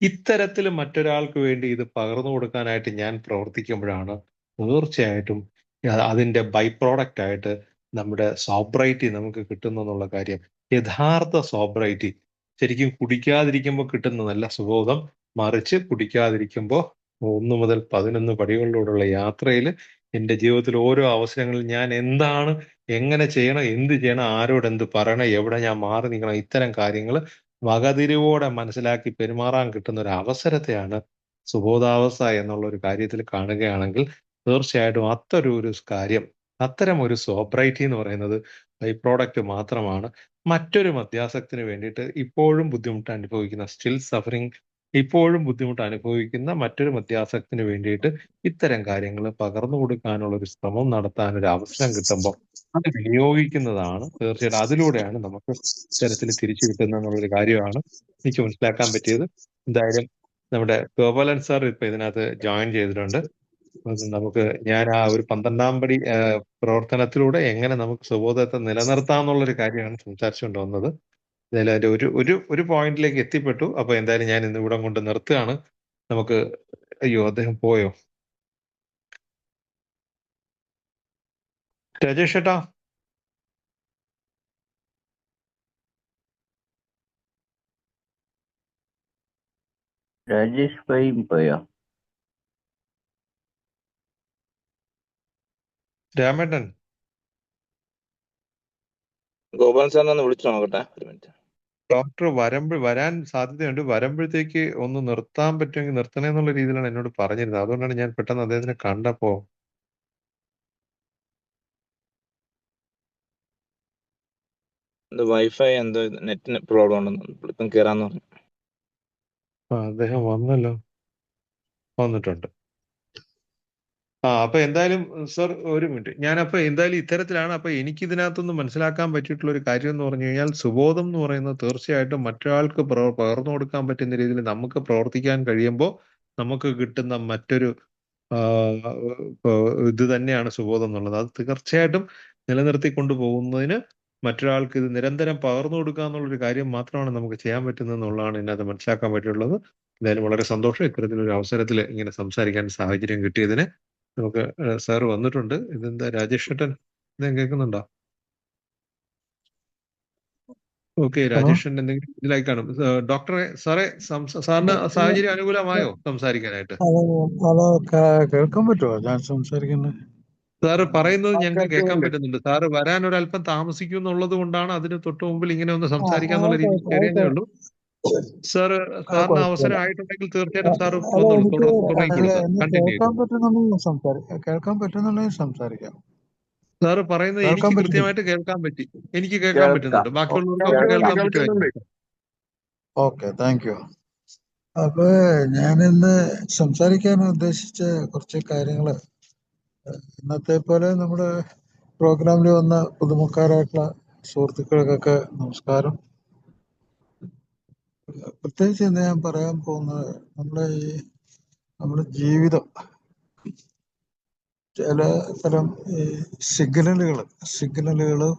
ഇത്തരത്തിൽ മറ്റൊരാൾക്ക് വേണ്ടി ഇത് പകർന്നു കൊടുക്കാനായിട്ട് ഞാൻ പ്രവർത്തിക്കുമ്പോഴാണ് തീർച്ചയായിട്ടും അതിന്റെ ബൈ പ്രോഡക്റ്റ് ആയിട്ട് നമ്മുടെ സോബ്രൈറ്റി നമുക്ക് കിട്ടുന്നുള്ള കാര്യം. യഥാർത്ഥ സോബ്രൈറ്റി ശരിക്കും കുടിക്കാതിരിക്കുമ്പോൾ കിട്ടുന്ന നല്ല സുബോധം, മറിച്ച് കുടിക്കാതിരിക്കുമ്പോൾ 1 മുതൽ 11 പടികളിലൂടെയുള്ള യാത്രയിൽ എൻ്റെ ജീവിതത്തിൽ ഓരോ അവസരങ്ങളിൽ ഞാൻ എന്താണ്, എങ്ങനെ ചെയ്യണം, എന്ത് ചെയ്യണം, ആരോട് എന്ത് പറയണം, എവിടെ ഞാൻ മാറി നിൽക്കണം, ഇത്തരം കാര്യങ്ങൾ വകതിരിവോടെ മനസ്സിലാക്കി പെരുമാറാൻ കിട്ടുന്ന ഒരു അവസരത്തെയാണ് സുബോധാവസ്ഥ എന്നുള്ള ഒരു കാര്യത്തിൽ കാണുകയാണെങ്കിൽ തീർച്ചയായിട്ടും അത്തരം ഒരു സോബ്രൈറ്റി എന്ന് പറയുന്നത് ബൈ പ്രോഡക്റ്റ് മാത്രമാണ്. മറ്റൊരു മദ്യാസക്തിന് വേണ്ടിയിട്ട് ഇപ്പോഴും ബുദ്ധിമുട്ട് അനുഭവിക്കുന്ന, ഇപ്പോഴും ബുദ്ധിമുട്ട് അനുഭവിക്കുന്ന മറ്റൊരു മദ്യാസക്തിന് വേണ്ടിയിട്ട് ഇത്തരം കാര്യങ്ങൾ പകർന്നു കൊടുക്കാനുള്ള ഒരു ശ്രമം നടത്താൻ ഒരു അവസരം കിട്ടുമ്പോൾ അത് വിനിയോഗിക്കുന്നതാണ് തീർച്ചയായിട്ടും. അതിലൂടെയാണ് നമുക്ക് ഇത്തരത്തിൽ തിരിച്ചു കിട്ടുന്നത് എന്നുള്ളൊരു കാര്യമാണ് എനിക്ക് മനസ്സിലാക്കാൻ പറ്റിയത്. എന്തായാലും നമ്മുടെ ഗോപാലൻ സാർ ഇപ്പൊ ഇതിനകത്ത് ജോയിൻ ചെയ്തിട്ടുണ്ട്. ഞാൻ ആ ഒരു 12ാം പടി പ്രവർത്തനത്തിലൂടെ എങ്ങനെ നമുക്ക് സുബോധത്തെ നിലനിർത്താം എന്നുള്ളൊരു കാര്യമാണ് സംസാരിച്ചുകൊണ്ട് വന്നത്. എന്തായാലും അതിന്റെ ഒരു പോയിന്റിലേക്ക് എത്തിപ്പെട്ടു. അപ്പൊ എന്തായാലും ഞാൻ ഇന്ന് ഇവിടെ കൊണ്ട് നിർത്തുകയാണ്. നമുക്ക് അയ്യോ, അദ്ദേഹം പോയോ? രാജേഷ് ഏട്ടാ, രാജേഷ് ഭായി പോയോ? രാമേട്ടൻ, ഗോപാലൻ സാറിനെ ഒന്ന് വിളിച്ചു നോക്കട്ടെ, ഒരു മിനിറ്റ്. ഡോക്ടർ വരാൻ സാധ്യതയുണ്ട്. വരുമ്പോഴത്തേക്ക് ഒന്ന് നിർത്താൻ പറ്റുമെങ്കിൽ നിർത്തണേ എന്നുള്ള രീതിയിലാണ് എന്നോട് പറഞ്ഞിരുന്നത്. അതുകൊണ്ടാണ് ഞാൻ പെട്ടെന്ന് അദ്ദേഹത്തിനെ കണ്ടപ്പോ വൈഫൈ എന്തോ നെറ്റിന് പ്രോബ്ലം ഉണ്ടെന്ന് ഇപ്പം കയറാന്ന് പറഞ്ഞു. അദ്ദേഹം വന്നിട്ടുണ്ട്. അപ്പൊ എന്തായാലും സർ ഒരു മിനിറ്റ്, ഞാനപ്പോ എന്തായാലും ഇത്തരത്തിലാണ്. അപ്പൊ എനിക്ക് ഇതിനകത്തൊന്ന് മനസ്സിലാക്കാൻ പറ്റിയിട്ടുള്ള ഒരു കാര്യം എന്ന് പറഞ്ഞു കഴിഞ്ഞാൽ, സുബോധം എന്ന് പറയുന്നത് തീർച്ചയായിട്ടും മറ്റൊരാൾക്ക് പകർന്നു കൊടുക്കാൻ പറ്റുന്ന രീതിയിൽ നമുക്ക് പ്രവർത്തിക്കാൻ കഴിയുമ്പോൾ നമുക്ക് കിട്ടുന്ന മറ്റൊരു ഇത് തന്നെയാണ് സുബോധം എന്നുള്ളത്. അത് തീർച്ചയായിട്ടും നിലനിർത്തിക്കൊണ്ടു പോകുന്നതിന് മറ്റൊരാൾക്ക് ഇത് നിരന്തരം പകർന്നു കൊടുക്കുക എന്നുള്ളൊരു കാര്യം മാത്രമാണ് നമുക്ക് ചെയ്യാൻ പറ്റുന്നത് എന്നുള്ളതാണ് ഇതിനകത്ത് മനസ്സിലാക്കാൻ പറ്റിയുള്ളത്. എന്തായാലും വളരെ സന്തോഷം ഇത്തരത്തിലൊരു അവസരത്തിൽ ഇങ്ങനെ സംസാരിക്കാൻ സാഹചര്യം കിട്ടിയതിന്. നമുക്ക് സാർ വന്നിട്ടുണ്ട്. ഇതെന്താ രാജേഷ് ഏട്ടൻ എന്തെങ്കിലും കേൾക്കുന്നുണ്ടോ? ഓക്കെ, രാജേഷൻ എന്തെങ്കിലും ഇതിലായി കാണും. ഡോക്ടറെ, സാറിന് സാഹചര്യം അനുകൂലമായോ സംസാരിക്കാനായിട്ട്? ഹലോ, കേൾക്കാൻ പറ്റുമോ ഞാൻ സംസാരിക്കുന്നത്? സാറ് പറയുന്നത് ഞങ്ങൾക്ക് കേൾക്കാൻ പറ്റുന്നുണ്ട്. സാറ് വരാൻ ഒരല്പം താമസിക്കും എന്നുള്ളത് കൊണ്ടാണ് അതിന് തൊട്ട് മുമ്പിൽ ഇങ്ങനെ ഒന്ന് സംസാരിക്കാന്നുള്ള രീതിയിൽ കയറിയതേ ഉള്ളൂ. സാറിന് അവസരം ആയിട്ടുണ്ടെങ്കിൽ തീർച്ചയായിട്ടും സാർ വന്നോളൂ, തുടങ്ങിക്കോളൂ സാർ, കണ്ടിന്യൂ ചെയ്തു. കേൾക്കാൻ പറ്റുന്നുണ്ടെങ്കിൽ സംസാരിക്കാം. സാറ് പറയുന്നത് എനിക്ക് കൃത്യമായിട്ട് കേൾക്കാൻ പറ്റി, എനിക്ക് കേൾക്കാൻ പറ്റുന്നുണ്ട്. ബാക്കിയുള്ളവർക്കൊക്കെ കേൾക്കാൻ പറ്റുമായിരിക്കും. Okay, thank you. അപ്പൊ ഞാനിന്ന് സംസാരിക്കാൻ ഉദ്ദേശിച്ച കുറച്ച് കാര്യങ്ങള്, ഇന്നത്തെ പോലെ നമ്മുടെ പ്രോഗ്രാമിൽ വന്ന പുതുമക്കാരായിട്ടുള്ള സുഹൃത്തുക്കൾക്കൊക്കെ നമസ്കാരം. പ്രത്യേകിച്ച് ഇന്ന് ഞാൻ പറയാൻ പോകുന്നത് നമ്മുടെ ജീവിതം ചില തരം ഈ സിഗ്നലുകള്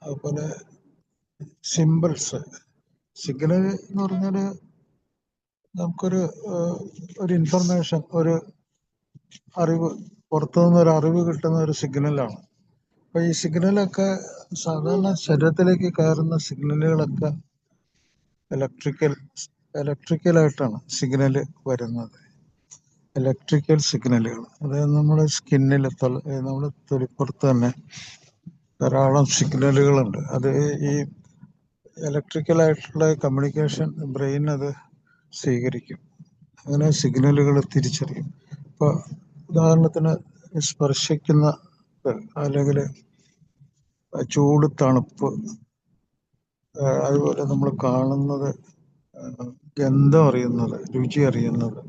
അതുപോലെ സിമ്പിൾസ്. സിഗ്നൽ എന്ന് പറഞ്ഞാല് നമുക്കൊരു ഒരു ഇൻഫർമേഷൻ, ഒരു അറിവ്, പുറത്തുനിന്ന് ഒരു അറിവ് കിട്ടുന്ന ഒരു സിഗ്നലാണ്. അപ്പൊ ഈ സിഗ്നലൊക്കെ സാധാരണ ശരീരത്തിലേക്ക് കയറുന്ന സിഗ്നലുകളൊക്കെ ഇലക്ട്രിക്കലായിട്ടാണ് സിഗ്നല് വരുന്നത്. ഇലക്ട്രിക്കൽ സിഗ്നലുകൾ, അതായത് നമ്മുടെ സ്കിന്നിൽ, നമ്മുടെ തൊലിപ്പുറത്ത് തന്നെ ധാരാളം സിഗ്നലുകളുണ്ട്. അത് ഈ ഇലക്ട്രിക്കലായിട്ടുള്ള കമ്മ്യൂണിക്കേഷൻ ബ്രെയിൻ അത് സ്വീകരിക്കും. അങ്ങനെ സിഗ്നലുകൾ തിരിച്ചറിയും. ഇപ്പൊ ഉദാഹരണത്തിന് സ്പർശിക്കുന്ന അല്ലെങ്കിൽ ചൂട്, തണുപ്പ്, അതുപോലെ നമ്മൾ കാണുന്നത്, ഗന്ധം അറിയുന്നത്, രുചി അറിയുന്നത്,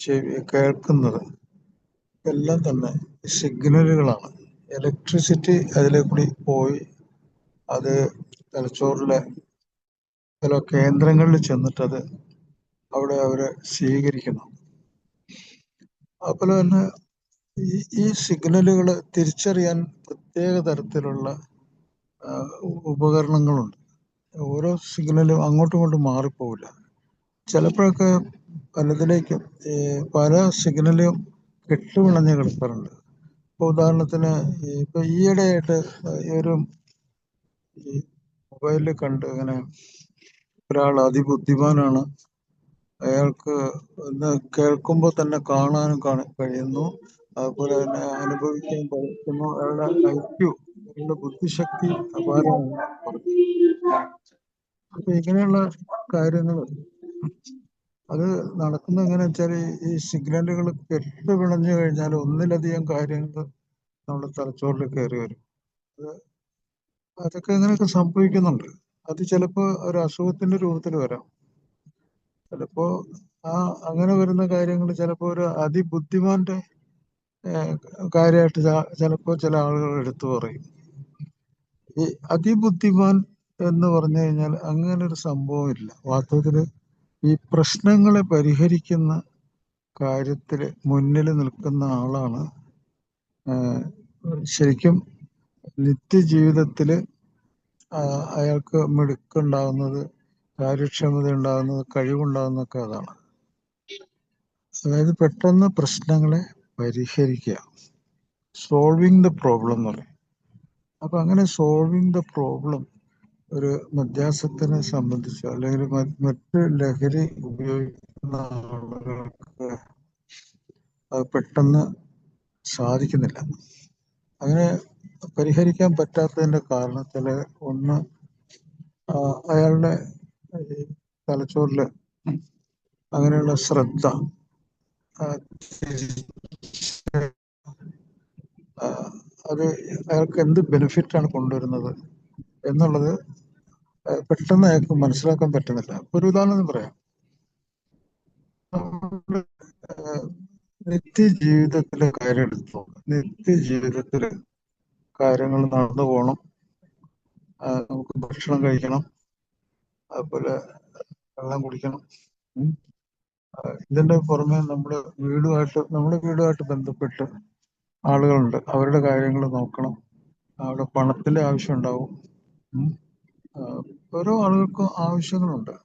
ചെവി കേൾക്കുന്നത്, എല്ലാം തന്നെ സിഗ്നലുകളാണ്. ഇലക്ട്രിസിറ്റി അതിലെ കൂടി പോയി അത് തലച്ചോറിലെ ചില കേന്ദ്രങ്ങളിൽ ചെന്നിട്ടത് അവിടെ അവരെ സ്വീകരിക്കുന്നു. അതുപോലെ തന്നെ ഈ സിഗ്നലുകൾ തിരിച്ചറിയാൻ പ്രത്യേക തരത്തിലുള്ള ഉപകരണങ്ങളുണ്ട്. ഓരോ സിഗ്നലും അങ്ങോട്ടും ഇങ്ങോട്ടും മാറിപ്പോവില്ല. ചിലപ്പോഴൊക്കെ പലതിലേക്കും പല സിഗ്നലും കെട്ടുപിണഞ്ഞ് കിടക്കാറുണ്ട്. ഇപ്പൊ ഉദാഹരണത്തിന് ഇപ്പൊ ഈയിടെയായിട്ട് ഈ മൊബൈലിൽ കണ്ട് ഇങ്ങനെ ഒരാൾ അതിബുദ്ധിമാനാണ്, അയാൾക്ക് ഒന്ന് കേൾക്കുമ്പോൾ തന്നെ കാണാനും കഴിയുന്നു, അതുപോലെ തന്നെ അനുഭവിക്കാൻ കഴിയുന്നു, അയാളുടെ IQ, അയാളുടെ ബുദ്ധിശക്തി അപാരമാണ് പറഞ്ഞു. അപ്പൊ ഇങ്ങനെയുള്ള കാര്യങ്ങൾ അത് നടക്കുന്നത് എങ്ങനെയാ വെച്ചാല് ഈ സിഗ്നലുകൾ കെട്ടുപിണഞ്ഞു കഴിഞ്ഞാൽ ഒന്നിലധികം കാര്യങ്ങൾ നമ്മുടെ തലച്ചോറിൽ കയറി വരും. അതൊക്കെ അങ്ങനെയൊക്കെ സംഭവിക്കുന്നുണ്ട്. അത് ചിലപ്പോ ഒരു അസുഖത്തിന്റെ രൂപത്തിൽ വരാം. ചിലപ്പോ അങ്ങനെ വരുന്ന കാര്യങ്ങൾ ചിലപ്പോ ഒരു അതിബുദ്ധിമാന്റെ കാര്യമായിട്ട് ചിലപ്പോ ചില ആളുകൾ എടുത്തു പറയും. ഈ അതിബുദ്ധിമാൻ എന്ന് പറഞ്ഞു കഴിഞ്ഞാൽ അങ്ങനെ ഒരു സംഭവം ഇല്ല. വാസ്തവത്തില് ഈ പ്രശ്നങ്ങളെ പരിഹരിക്കുന്ന കാര്യത്തില് മുന്നിൽ നിൽക്കുന്ന ആളാണ് ശരിക്കും നിത്യജീവിതത്തില് അയാൾക്ക് മിടുക്കുണ്ടാകുന്നത്, കാര്യക്ഷമത ഉണ്ടാകുന്നത്, കഴിവുണ്ടാകുന്നതൊക്കെ അതാണ്. അതായത് പെട്ടെന്ന് പ്രശ്നങ്ങളെ പരിഹരിക്കുക, സോൾവിങ് ദ പ്രോബ്ലം എന്ന് പറയും. അപ്പൊ അങ്ങനെ സോൾവിങ് ദ പ്രോബ്ലം ഒരു മദ്യാസക്തനെ സംബന്ധിച്ചോ അല്ലെങ്കിൽ മറ്റ് ലഹരി ഉപയോഗിക്കുന്ന ആളുകൾക്ക് അത് പെട്ടെന്ന് സാധിക്കുന്നില്ല. അങ്ങനെ പരിഹരിക്കാൻ പറ്റാത്തതിന്റെ കാരണത്തില് ഒന്ന്, അയാളുടെ തലച്ചോറില് അങ്ങനെയുള്ള ശ്രദ്ധ അത് അയാൾക്ക് എന്ത് ബെനിഫിറ്റാണ് കൊണ്ടുവരുന്നത് എന്നുള്ളത് പെട്ടെന്ന് അയാൾക്ക് മനസ്സിലാക്കാൻ പറ്റുന്നില്ല. ഒരു ഉദാഹരണം പറയാം. നിത്യജീവിതത്തിലെ കാര്യം എടുത്തു. നിത്യജീവിതത്തില് കാര്യങ്ങൾ നടന്നു പോകണം, നമുക്ക് ഭക്ഷണം കഴിക്കണം, അതുപോലെ വെള്ളം കുടിക്കണം. ഇതിന്റെ പുറമെ നമ്മുടെ വീടുമായിട്ട് ബന്ധപ്പെട്ട് ആളുകളുണ്ട്, അവരുടെ കാര്യങ്ങൾ നോക്കണം, അവിടെ പണത്തിന്റെ ആവശ്യം ഉണ്ടാവും. ഓരോ ആളുകൾക്കും ആവശ്യങ്ങളുണ്ട്.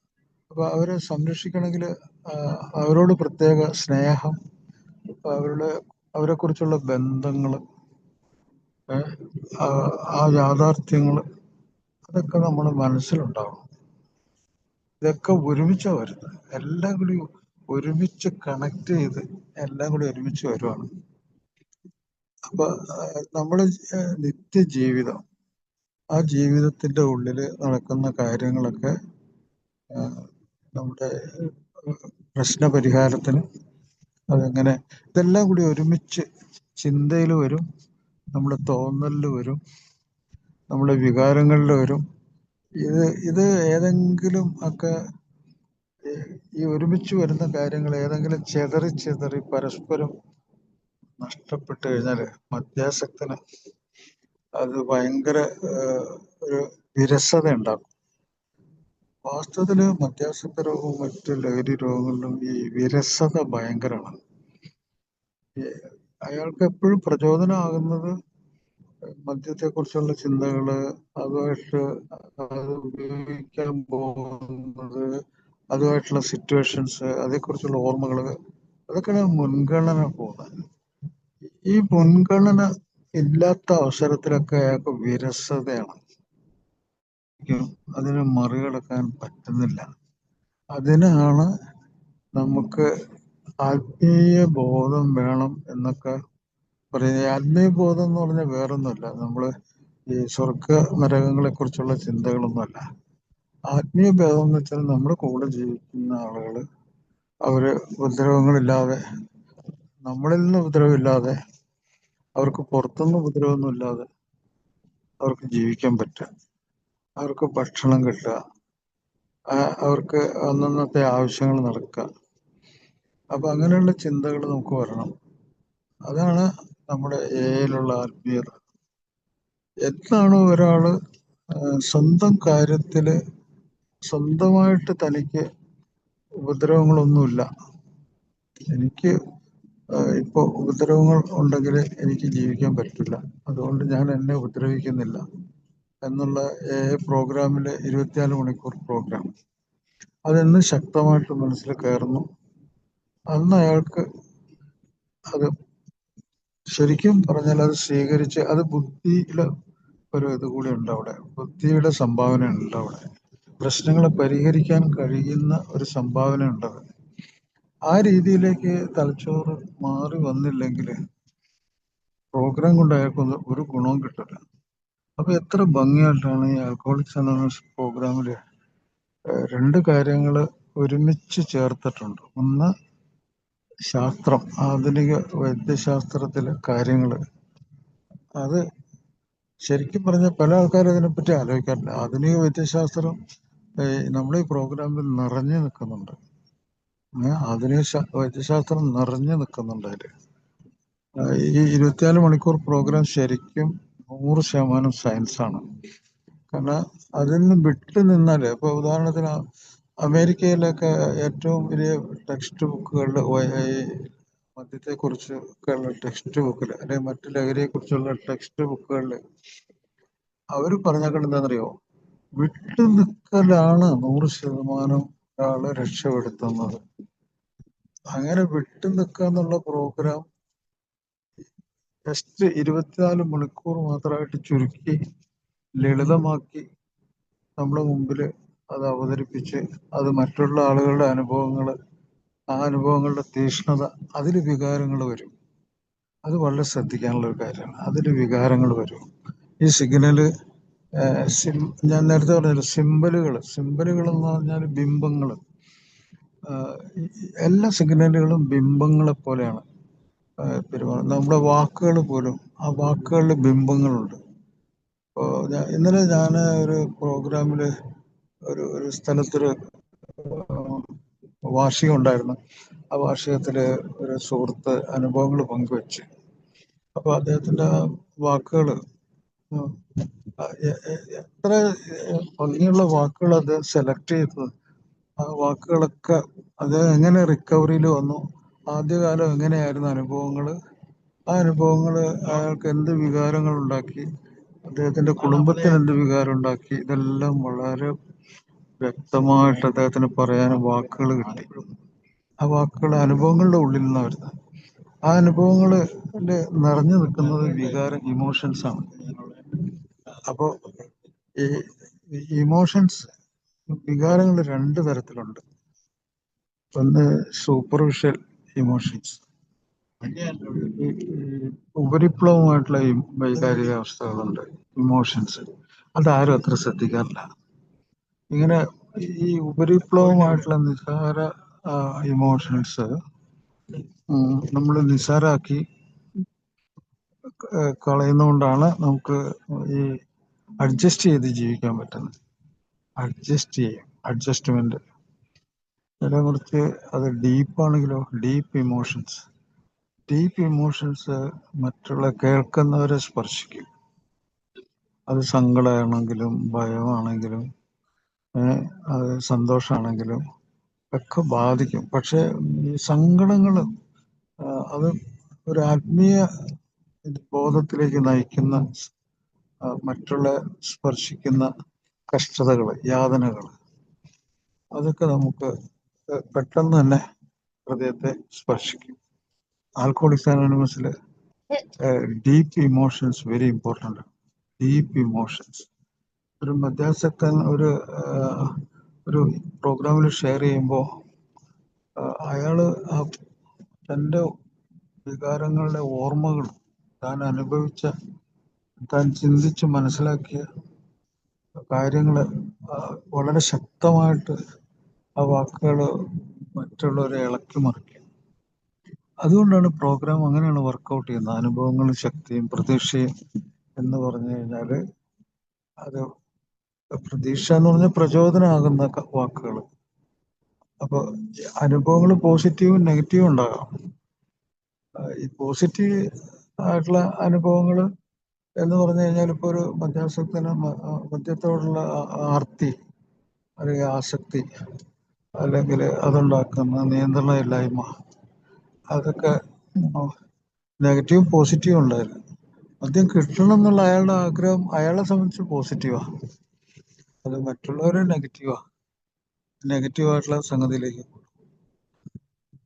അപ്പൊ അവരെ സംരക്ഷിക്കണമെങ്കിൽ അവരോട് പ്രത്യേക സ്നേഹം, അവരെ കുറിച്ചുള്ള ബന്ധങ്ങൾ, ആ യാഥാർത്ഥ്യങ്ങൾ, അതൊക്കെ നമ്മുടെ മനസ്സിലുണ്ടാവണം. ഇതൊക്കെ ഒരുമിച്ചാണ് വരുന്നത്. എല്ലാം കൂടി ഒരുമിച്ച് കണക്ട് ചെയ്ത് എല്ലാം കൂടി ഒരുമിച്ച് വരുവാണ്. അപ്പൊ നമ്മുടെ നിത്യജീവിതം, ആ ജീവിതത്തിന്റെ ഉള്ളില് നടക്കുന്ന കാര്യങ്ങളൊക്കെ നമ്മുടെ പ്രശ്നപരിഹാരത്തിന് അതെങ്ങനെ, ഇതെല്ലാം കൂടി ഒരുമിച്ച് ചിന്തയിൽ വരും, നമ്മുടെ തോന്നലിൽ വരും, നമ്മുടെ വികാരങ്ങളിൽ വരും. ഇത് ഏതെങ്കിലും ഒക്കെ ഈ ഒരുമിച്ച് വരുന്ന കാര്യങ്ങൾ ഏതെങ്കിലും ചെതറി പരസ്പരം നഷ്ടപ്പെട്ടു കഴിഞ്ഞാൽ മദ്യാസക്തന് അത് ഭയങ്കര ഒരു വിരസത ഉണ്ടാക്കും. വാസ്തവത്തില് മദ്യാസക്ത രോഗവും മറ്റ് ലഹരി രോഗങ്ങളിലും ഈ വിരസത ഭയങ്കരമാണ്. അയാൾക്ക് എപ്പോഴും പ്രചോദനമാകുന്നത് മദ്യത്തെക്കുറിച്ചുള്ള ചിന്തകള്, അതുമായിട്ട് അത് ഉപയോഗിക്കാൻ പോകുന്നത്, അതുമായിട്ടുള്ള സിറ്റുവേഷൻസ്, അതേക്കുറിച്ചുള്ള ഓർമ്മകള്, അതൊക്കെയാണ് മുൻഗണന പോകുന്നത്. ഈ മുൻഗണന ഇല്ലാത്ത അവസരത്തിലൊക്കെ അയാൾക്ക് വിരസതയാണ്. അതിനെ മറികടക്കാൻ പറ്റുന്നില്ല. അതിനാണ് നമുക്ക് ആത്മീയ ബോധം വേണം എന്നൊക്കെ പറയുന്നത്. ആത്മീയ ബോധം എന്ന് പറഞ്ഞാൽ വേറൊന്നുമല്ല, നമ്മള് ഈ സ്വർഗ നരകങ്ങളെ കുറിച്ചുള്ള ചിന്തകളൊന്നുമല്ല. ആത്മീയ ബോധം എന്ന് വെച്ചാൽ നമ്മുടെ കൂടെ ജീവിക്കുന്ന ആളുകള് അവര് ഉപദ്രവങ്ങളില്ലാതെ, നമ്മളിൽ നിന്ന് ഉപദ്രവമില്ലാതെ, അവർക്ക് പുറത്തുനിന്ന് ഉപദ്രവമൊന്നും ഇല്ലാതെ അവർക്ക് ജീവിക്കാൻ പറ്റുക, അവർക്ക് ഭക്ഷണം കിട്ടുക, അവർക്ക് അന്നന്നത്തെ ആവശ്യങ്ങൾ നടക്കുക. അപ്പൊ അങ്ങനെയുള്ള ചിന്തകൾ നമുക്ക് വരണം. അതാണ് നമ്മുടെ ഏയിലുള്ള ആത്മീയത. എന്താണോ ഒരാള് സ്വന്തം കാര്യത്തില് സ്വന്തമായിട്ട് തനിക്ക് ഉപദ്രവങ്ങളൊന്നുമില്ല, എനിക്ക് ഇപ്പൊ ഉപദ്രവങ്ങൾ ഉണ്ടെങ്കിൽ എനിക്ക് ജീവിക്കാൻ പറ്റില്ല, അതുകൊണ്ട് ഞാൻ എന്നെ ഉപദ്രവിക്കുന്നില്ല എന്നുള്ള പ്രോഗ്രാമില് 24 മണിക്കൂർ പ്രോഗ്രാം അതെന്ന് ശക്തമായിട്ട് മനസ്സിൽ കയറുന്നു, അന്ന് അയാൾക്ക് അത് ശരിക്കും പറഞ്ഞാൽ അത് സ്വീകരിച്ച്, അത് ബുദ്ധിയിലെ ഒരു ഇത് കൂടി ഉണ്ട് അവിടെ, ബുദ്ധിയുടെ സംഭാവന ഉണ്ട് അവിടെ, പ്രശ്നങ്ങളെ പരിഹരിക്കാൻ കഴിയുന്ന ഒരു സംഭാവന ഉണ്ടത്. ആ രീതിയിലേക്ക് തലച്ചോറ് മാറി വന്നില്ലെങ്കിൽ പ്രോഗ്രാം കൊണ്ട് അയാൾക്കൊന്നും ഒരു ഗുണവും കിട്ടില്ല. അപ്പൊ എത്ര ഭംഗിയായിട്ടാണ് ഈ ആൽക്കഹോളിക്സ് അനോണിമസ് പ്രോഗ്രാമില് രണ്ട് കാര്യങ്ങൾ ഒരുമിച്ച് ചേർത്തിട്ടുണ്ട്. ഒന്ന് ശാസ്ത്രം, ആധുനിക വൈദ്യശാസ്ത്രത്തിലെ കാര്യങ്ങൾ, അത് ശരിക്കും പറഞ്ഞാൽ പല ആൾക്കാരും അതിനെപ്പറ്റി ആലോചിക്കാറില്ല. ആധുനിക വൈദ്യശാസ്ത്രം നമ്മുടെ ഈ പ്രോഗ്രാമിൽ നിറഞ്ഞു നിൽക്കുന്നുണ്ട്. ആധുനിക വൈദ്യശാസ്ത്രം നിറഞ്ഞു നിൽക്കുന്നുണ്ട് അതില്. ഈ 24 മണിക്കൂർ പ്രോഗ്രാം ശരിക്കും 100% സയൻസാണ്. കാരണം അതിൽ നിന്ന് വിട്ടു നിന്നാല്, ഇപ്പൊ ഉദാഹരണത്തിന് അമേരിക്കയിലൊക്കെ ഏറ്റവും വലിയ ടെക്സ്റ്റ് ബുക്കുകളിൽ മദ്യത്തെ കുറിച്ചൊക്കെയുള്ള ടെക്സ്റ്റ് ബുക്കിൽ, അല്ലെങ്കിൽ മറ്റു ലഹരിയെ കുറിച്ചുള്ള ടെക്സ്റ്റ് ബുക്കുകളിൽ അവര് പറഞ്ഞേക്കുന്നത് എന്താണെന്നറിയോ? വിട്ടു നിൽക്കലാണ് 100% ഒരാളെ രക്ഷപ്പെടുത്തുന്നത്. അങ്ങനെ വിട്ടു നിൽക്കുക എന്നുള്ള പ്രോഗ്രാം ജസ്റ്റ് 24 മണിക്കൂർ മാത്രമായിട്ട് ചുരുക്കി ലളിതമാക്കി നമ്മുടെ മുമ്പിൽ അത് അവതരിപ്പിച്ച്, അത് മറ്റുള്ള ആളുകളുടെ അനുഭവങ്ങള്, ആ അനുഭവങ്ങളുടെ തീഷ്ണത, അതിൽ വികാരങ്ങൾ വരും. അത് വളരെ ശ്രദ്ധിക്കാനുള്ള ഒരു കാര്യമാണ്. അതിൽ വികാരങ്ങൾ വരും. ഈ സിഗ്നല് ഞാൻ നേരത്തെ പറഞ്ഞല്ലോ, സിമ്പലുകൾ എന്ന് പറഞ്ഞാൽ ബിംബങ്ങൾ. എല്ലാ സിഗ്നലുകളും ബിംബങ്ങളെ പോലെയാണ് പെരുമാറുന്നത്. നമ്മുടെ വാക്കുകൾ പോലും, ആ വാക്കുകളിൽ ബിംബങ്ങളുണ്ട്. ഇന്നലെ ഞാൻ ഒരു പ്രോഗ്രാമില് ഒരു സ്ഥലത്തൊരു വാർഷികം ഉണ്ടായിരുന്നു. ആ വാർഷികത്തില് ഒരു സുഹൃത്ത് അനുഭവങ്ങൾ പങ്കുവെച്ച്. അപ്പൊ അദ്ദേഹത്തിന്റെ വാക്കുകള് എത്ര ഭംഗിയുള്ള വാക്കുകൾ അദ്ദേഹം സെലക്ട് ചെയ്തത്. ആ വാക്കുകളൊക്കെ അദ്ദേഹം എങ്ങനെ റിക്കവറിയിൽ വന്നു, ആദ്യകാലം എങ്ങനെയായിരുന്നു അനുഭവങ്ങള്, ആ അനുഭവങ്ങള് അയാൾക്ക് എന്ത് വികാരങ്ങൾ ഉണ്ടാക്കി, അദ്ദേഹത്തിന്റെ കുടുംബത്തിന് എന്ത് വികാരം ഉണ്ടാക്കി, ഇതെല്ലാം വളരെ വ്യക്തമായിട്ട് അദ്ദേഹത്തിന് പറയാൻ വാക്കുകൾ കിട്ടി. ആ വാക്കുകൾ അനുഭവങ്ങളുടെ ഉള്ളിൽ നിന്നാണ് വരുന്നത്. ആ അനുഭവങ്ങള് നിറഞ്ഞു നിൽക്കുന്നത് വികാരം, ഇമോഷൻസ് ആണ്. അപ്പോ ഈ ഇമോഷൻസ്, വികാരങ്ങൾ രണ്ട് തരത്തിലുണ്ട്. ഒന്ന് സൂപ്പർഫിഷ്യൽ ഇമോഷൻസ്, ഉപരിപ്ലവമായിട്ടുള്ള വൈകാരികാവസ്ഥകളുണ്ട്, ഇമോഷൻസ്. അതാരും അത്ര ശ്രദ്ധിക്കാറില്ല. ഇങ്ങനെ ഈ ഉപരിപ്ലവമായിട്ടുള്ള നിസ്സാര ഇമോഷൻസ് നമ്മൾ നിസ്സാരാക്കി കളയുന്നതുകൊണ്ടാണ് നമുക്ക് ഈ അഡ്ജസ്റ്റ് ചെയ്ത് ജീവിക്കാൻ പറ്റുന്നത്. അഡ്ജസ്റ്റ്മെന്റ്. നേരെ മറിച്ച് അത് ഡീപ്പാണെങ്കിലോ, ഡീപ്പ് ഇമോഷൻസ് മറ്റുള്ള കേൾക്കുന്നവരെ സ്പർശിക്കും. അത് സങ്കടമാണെങ്കിലും ഭയമാണെങ്കിലും അത് സന്തോഷമാണെങ്കിലും ഒക്കെ ബാധിക്കും. പക്ഷെ ഈ സങ്കടങ്ങൾ അത് ഒരു ആത്മീയ ബോധത്തിലേക്ക് നയിക്കുന്ന മറ്റുള്ള സ്പർശിക്കുന്ന കഷ്ടതകൾ, യാതനകൾ, അതൊക്കെ നമുക്ക് പെട്ടെന്ന് തന്നെ ഹൃദയത്തെ സ്പർശിക്കും. ആൽക്കോഹോളിക്സ് അനോണിമസിൽ deep emotions very important. Deep emotions. ഒരു മദ്യാസക്തൻ ഒരു പ്രോഗ്രാമിൽ ഷെയർ ചെയ്യുമ്പോൾ അയാള് തൻ്റെ വികാരങ്ങളുടെ ഓർമ്മകൾ, താൻ അനുഭവിച്ച, താൻ ചിന്തിച്ച് മനസ്സിലാക്കിയ കാര്യങ്ങൾ വളരെ ശക്തമായിട്ട് ആ വാക്കുകൾ മറ്റുള്ളവരെ ഇളക്കി മറിക്കും. അതുകൊണ്ടാണ് പ്രോഗ്രാം അങ്ങനെയാണ് വർക്കൗട്ട് ചെയ്യുന്നത്. അനുഭവങ്ങളും ശക്തിയും പ്രതീക്ഷയും എന്ന് പറഞ്ഞു കഴിഞ്ഞാൽ, അത് പ്രതീക്ഷ എന്ന് പറഞ്ഞാൽ പ്രചോദനമാകുന്ന വാക്കുകൾ. അപ്പൊ അനുഭവങ്ങൾ പോസിറ്റീവും നെഗറ്റീവും ഉണ്ടാകാം. ഈ പോസിറ്റീവ് ആയിട്ടുള്ള അനുഭവങ്ങൾ എന്ന് പറഞ്ഞു കഴിഞ്ഞാൽ, ഇപ്പൊ ഒരു മദ്യാസക്തന് മദ്യത്തോടുള്ള ആർത്തി അല്ലെങ്കിൽ ആസക്തി, അല്ലെങ്കിൽ അതുണ്ടാക്കുന്ന നിയന്ത്രണമില്ലായ്മ, അതൊക്കെ നെഗറ്റീവും പോസിറ്റീവും ഉണ്ടായിരുന്നു. മദ്യം കിട്ടണം എന്നുള്ള അയാളുടെ ആഗ്രഹം അയാളെ സംബന്ധിച്ച് പോസിറ്റീവാ, അത് മറ്റുള്ളവരെ നെഗറ്റീവായിട്ടുള്ള സംഗതിയിലേക്ക്.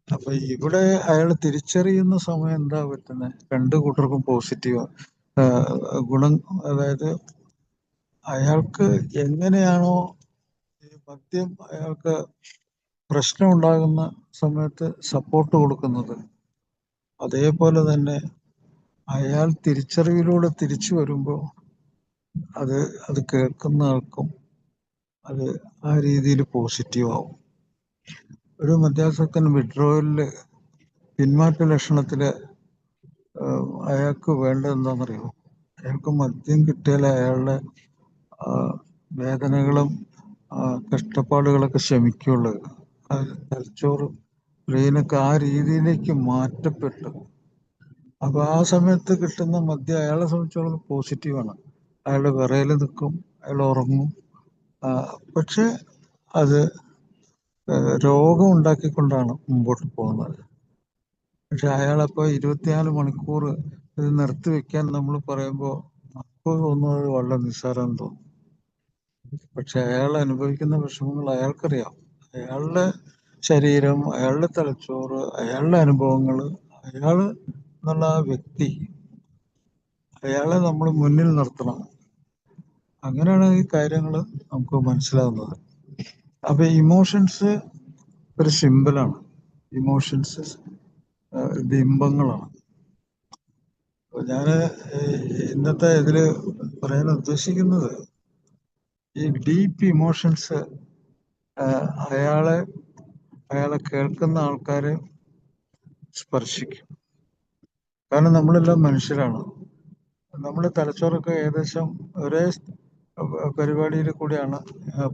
അപ്പൊ ഇവിടെ അയാൾ തിരിച്ചറിയുന്ന സമയം എന്താ പറ്റുന്നത്? രണ്ടു കൂട്ടർക്കും പോസിറ്റീവ് ഗുണം. അതായത് അയാൾക്ക് എങ്ങനെയാണോ ഈ മദ്യം അയാൾക്ക് പ്രശ്നം ഉണ്ടാകുന്ന സമയത്ത് സപ്പോർട്ട് കൊടുക്കുന്നത്, അതേപോലെ തന്നെ അയാൾ തിരിച്ചറിവിലൂടെ തിരിച്ചു വരുമ്പോൾ അത് കേൾക്കുന്ന ആൾക്കും അത് ആ രീതിയിൽ പോസിറ്റീവ് ആവും. ഒരു മദ്യാസക്തൻ വിഡ്രോവലില്, പിന്മാറ്റ ലക്ഷണത്തില് അയാൾക്ക് വേണ്ടത് എന്താണെന്നറിയോ? അയാൾക്ക് മദ്യം കിട്ടിയാൽ അയാളുടെ വേദനകളും കഷ്ടപ്പാടുകളൊക്കെ ശമിക്കുള്ളൂ. തലച്ചോറ്, ബ്രെയിനൊക്കെ ആ രീതിയിലേക്ക് മാറ്റപ്പെട്ടു. അപ്പൊ ആ സമയത്ത് കിട്ടുന്ന മദ്യം അയാളെ സംബന്ധിച്ചോളം പോസിറ്റീവാണ്. അയാളുടെ വിറയൽ നിൽക്കും, അയാൾ ഉറങ്ങും. പക്ഷെ അത് രോഗം ഉണ്ടാക്കിക്കൊണ്ടാണ് മുമ്പോട്ട് പോകുന്നത്. പക്ഷെ അയാളപ്പോ 24 മണിക്കൂർ ഇത് നിർത്തി വെക്കാൻ നമ്മൾ പറയുമ്പോൾ അപ്പോൾ തോന്നുന്നത് വളരെ നിസ്സാരം തോന്നും. പക്ഷെ അയാൾ അനുഭവിക്കുന്ന വിഷമങ്ങൾ അയാൾക്കറിയാം. അയാളുടെ ശരീരം, അയാളുടെ തലച്ചോറ്, അയാളുടെ അനുഭവങ്ങൾ, അയാള് എന്നുള്ള ആ വ്യക്തി, അയാളെ നമ്മൾ മുന്നിൽ നിർത്തണം. അങ്ങനെയാണ് ഈ കാര്യങ്ങൾ നമുക്ക് മനസ്സിലാവുന്നത്. അപ്പൊ ഇമോഷൻസ് ഒരു സിമ്പിളാണ്. ഇമോഷൻസ് ബിംബങ്ങളാണ്. ഞാൻ ഇന്നത്തെ ഇതില് പറയാൻ ഉദ്ദേശിക്കുന്നത്, ഈ ഡീപ്പ് ഇമോഷൻസ് അയാളെ കേൾക്കുന്ന ആൾക്കാരെ സ്പർശിക്കും. കാരണം നമ്മളെല്ലാം മനുഷ്യരാണ്. നമ്മുടെ തലച്ചോറൊക്കെ ഏകദേശം ഒരേ പരിപാടിയിൽ കൂടിയാണ്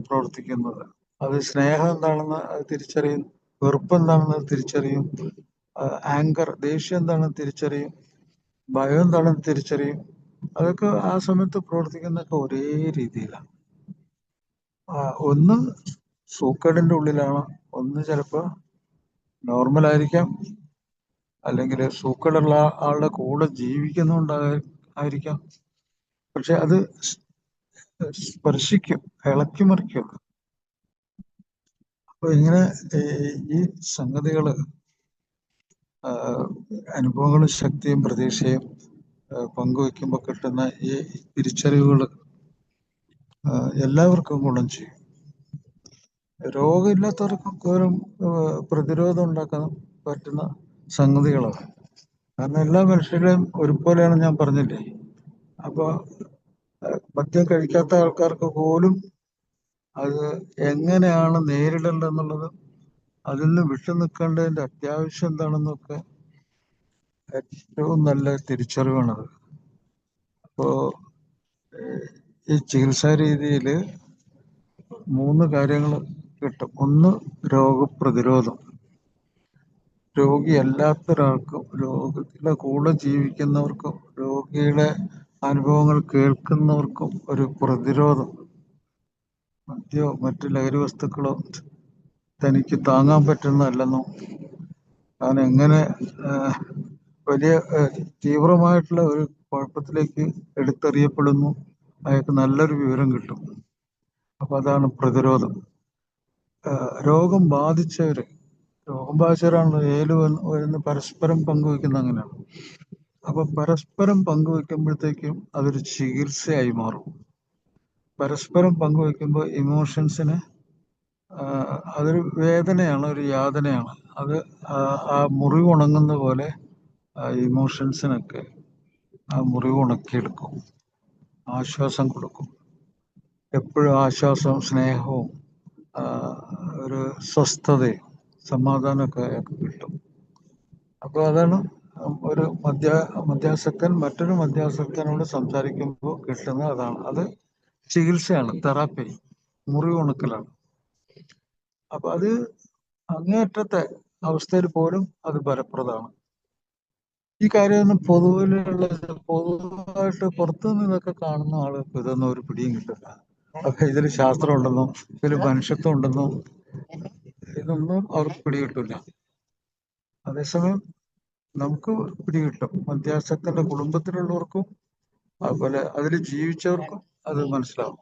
പ്രവർത്തിക്കുന്നത്. അത് സ്നേഹം എന്താണെന്ന് അത് തിരിച്ചറിയും, വെറുപ്പ് എന്താണെന്ന് തിരിച്ചറിയും, ആങ്കർ, ദേഷ്യം എന്താണെന്ന് തിരിച്ചറിയും, ഭയം എന്താണെന്ന് തിരിച്ചറിയും. അതൊക്കെ ആ സമയത്ത് പ്രവർത്തിക്കുന്നതൊക്കെ ഒരേ രീതിയിലാണ്. ഒന്ന് സൂക്കേടിന്റെ ഉള്ളിലാണ്, ഒന്ന് ചിലപ്പോൾ നോർമലായിരിക്കാം, അല്ലെങ്കിൽ സൂക്കേടുള്ള ആളുടെ കൂടെ ജീവിക്കുന്നുണ്ടായിരിക്കാം. പക്ഷെ അത് സ്പർശിക്കും, ഇളക്കി മറിക്കും. അപ്പൊ ഇങ്ങനെ ഈ സംഗതികള്, അനുഭവങ്ങളും ശക്തിയും പ്രതീക്ഷയും പങ്കുവെക്കുമ്പോൾ കിട്ടുന്ന ഈ തിരിച്ചറിവുകൾ എല്ലാവർക്കും ഗുണം ചെയ്യും. രോഗമില്ലാത്തവർക്കൊക്കെ ഒരു പ്രതിരോധം ഉണ്ടാക്കാൻ പറ്റുന്ന സംഗതികളാണ്. കാരണം എല്ലാ മനുഷ്യരെയും ഒരുപോലെയാണ്, ഞാൻ പറഞ്ഞില്ലേ. അപ്പൊ മദ്യം കഴിക്കാത്ത ആൾക്കാർക്ക് പോലും അത് എങ്ങനെയാണ് നേരിടേണ്ടതെന്നുള്ളത്, അതിൽ നിന്ന് വിട്ടു നിൽക്കേണ്ടതിന്റെ അത്യാവശ്യം എന്താണെന്നൊക്കെ ഏറ്റവും നല്ല തിരിച്ചറിവാണത്. അപ്പോ ഈ ചികിത്സാ രീതിയിൽ 3 കാര്യങ്ങൾ കിട്ടും. ഒന്ന് രോഗപ്രതിരോധം. രോഗിയല്ലാത്ത ഒരാൾക്കും രോഗത്തിന്റെ കൂടെ ജീവിക്കുന്നവർക്കും രോഗിയുടെ അനുഭവങ്ങൾ കേൾക്കുന്നവർക്കും ഒരു പ്രതിരോധം. മദ്യമോ മറ്റു ലഹരി വസ്തുക്കളോ തനിക്ക് താങ്ങാൻ പറ്റുന്നതല്ലെന്നോ താൻ എങ്ങനെ വലിയ തീവ്രമായിട്ടുള്ള ഒരു കുഴപ്പത്തിലേക്ക് എടുത്തെറിയപ്പെടുന്നു, അയാൾക്ക് നല്ലൊരു വിവരം കിട്ടും. അപ്പൊ അതാണ് പ്രതിരോധം. രോഗം ബാധിച്ചവരാണല്ലോ ഏല് വരുന്ന പരസ്പരം പങ്കുവെക്കുന്ന അങ്ങനെയാണ്. അപ്പൊ പരസ്പരം പങ്കുവെക്കുമ്പോഴത്തേക്കും അതൊരു ചികിത്സയായി മാറും. പരസ്പരം പങ്കുവെക്കുമ്പോൾ ഇമോഷൻസിന് അതൊരു വേദനയാണ്, ഒരു യാതനയാണ്. അത് ആ മുറിവ് ഉണങ്ങുന്ന പോലെ ആ ഇമോഷൻസിനൊക്കെ ആ മുറിവ് ഉണക്കിയെടുക്കും, ആശ്വാസം കൊടുക്കും. എപ്പോഴും ആശ്വാസവും സ്നേഹവും ഒരു സ്വസ്ഥതയും സമാധാനമൊക്കെ അയാൾക്ക് കിട്ടും. അപ്പൊ അതാണ് ഒരു മദ്യാസക്തൻ മറ്റൊരു മദ്യാസക്തനോട് സംസാരിക്കുമ്പോൾ കിട്ടുന്ന അതാണ്. അത് ചികിത്സയാണ്, തെറാപ്പി, മുറിവ് ഉണക്കലാണ്. അപ്പൊ അത് അങ്ങേയറ്റത്തെ അവസ്ഥയിൽ പോലും അത് ഫലപ്രദമാണ്. ഈ കാര്യമൊന്നും പൊതുവായിട്ട് പുറത്തുനിന്ന് ഇതൊക്കെ കാണുന്ന ആളുകൾക്ക് ഇതൊന്നും ഒരു പിടിയും കിട്ടില്ല. അപ്പൊ ഇതിൽ ശാസ്ത്രം ഉണ്ടെന്നോ ഇതിൽ മനുഷ്യത്വം ഉണ്ടെന്നോ ഇതൊന്നും അവർക്ക് പിടികിട്ടില്ല. അതേസമയം നമുക്ക് പിടികിട്ടും. മദ്യാസക്തന്റെ കുടുംബത്തിലുള്ളവർക്കും അതുപോലെ അതിൽ ജീവിച്ചവർക്കും അത് മനസ്സിലാവും.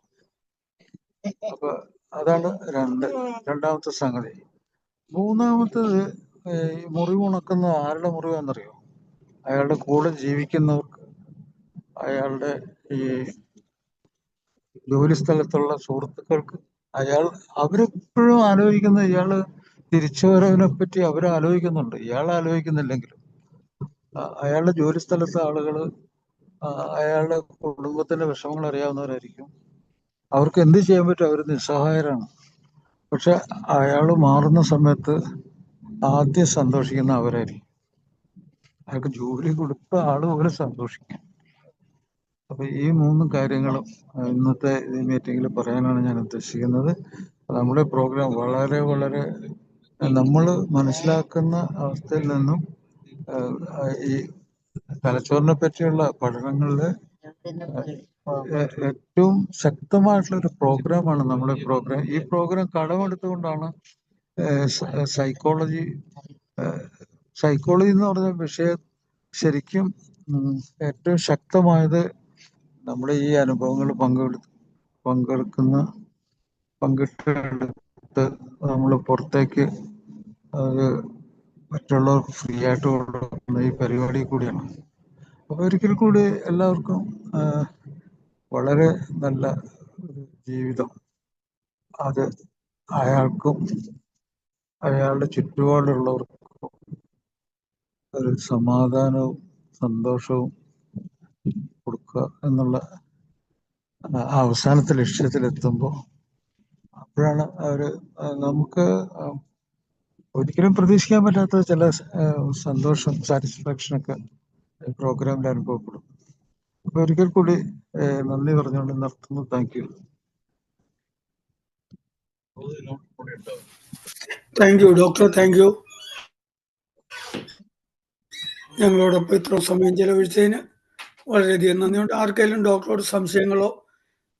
അപ്പൊ അതാണ് രണ്ടാമത്തെ സംഗതി. മൂന്നാമത്തത്, ഈ മുറിവ് ഉണക്കുന്ന ആരുടെ മുറിവാണെന്നറിയോ? അയാളുടെ കൂടെ ജീവിക്കുന്നവർക്ക്, അയാളുടെ ഈ ജോലി സ്ഥലത്തുള്ള സുഹൃത്തുക്കൾക്ക്. അവരെപ്പോഴും ആലോചിക്കുന്നത് ഇയാള് തിരിച്ചു വരവിനെ പറ്റി അവരാലോചിക്കുന്നുണ്ട്, ഇയാൾ ആലോചിക്കുന്നില്ലെങ്കിലും. അയാളുടെ ജോലി സ്ഥലത്തെ ആളുകള് അയാളുടെ കുടുംബത്തിന്റെ വിഷമങ്ങൾ അറിയാവുന്നവരായിരിക്കും. അവർക്ക് എന്ത് ചെയ്യാൻ പറ്റും? അവർ നിസ്സഹായരാണ്. പക്ഷെ അയാൾ മാറുന്ന സമയത്ത് ആദ്യം സന്തോഷിക്കുന്ന അവരായിരിക്കും. അയാൾക്ക് ജോലി കൊടുത്ത ആള് പോലെ സന്തോഷിക്കും. അപ്പൊ ഈ 3 കാര്യങ്ങളും ഇന്നത്തെ ഈ മീറ്റിംഗിൽ പറയാനാണ് ഞാൻ ഉദ്ദേശിക്കുന്നത്. നമ്മുടെ പ്രോഗ്രാം വളരെ വളരെ നമ്മൾ മനസ്സിലാക്കുന്ന അവസ്ഥയിൽ നിന്നും ഈ തലച്ചോറിനെ പറ്റിയുള്ള പഠനങ്ങളിൽ ഏറ്റവും ശക്തമായിട്ടുള്ള ഒരു പ്രോഗ്രാമാണ് നമ്മുടെ പ്രോഗ്രാം. ഈ പ്രോഗ്രാം കടമെടുത്തുകൊണ്ടാണ് സൈക്കോളജി എന്ന് പറഞ്ഞ വിഷയം ശരിക്കും ഏറ്റവും ശക്തമായത് നമ്മുടെ ഈ അനുഭവങ്ങൾ പങ്കിട്ടെടുത്ത് നമ്മൾ പുറത്തേക്ക് അത് മറ്റുള്ളവർക്ക് ഫ്രീ ആയിട്ട് കൊടുക്കുന്ന ഈ പരിപാടി കൂടിയാണ്. അപ്പൊ ഒരിക്കൽ കൂടി എല്ലാവർക്കും വളരെ നല്ല ഒരു ജീവിതം, അത് അയാൾക്കും അയാളുടെ ചുറ്റുപാടുള്ളവർക്കും ഒരു സമാധാനവും സന്തോഷവും കൊടുക്കുക എന്നുള്ള അവസാനത്തെ ലക്ഷ്യത്തിലെത്തുമ്പോൾ അപ്പോഴാണ് നമുക്ക് ഒരിക്കലും പ്രതീക്ഷിക്കാൻ പറ്റാത്ത ചില സന്തോഷം, സാറ്റിസ്ഫാക്ഷനൊക്കെ പ്രോഗ്രാമിൽ അനുഭവപ്പെടും. അപ്പൊ ഒരിക്കൽ കൂടി നന്ദി പറഞ്ഞുകൊണ്ട് നിർത്തുന്നു. Thank you. Thank you doctor, thank you. ഞങ്ങളോടൊപ്പം ഇത്ര സമയം ചെലവഴിച്ചതിന് വളരെയധികം നന്ദിയുണ്ട്. ആർക്കെങ്കിലും ഡോക്ടറോട് സംശയങ്ങളോ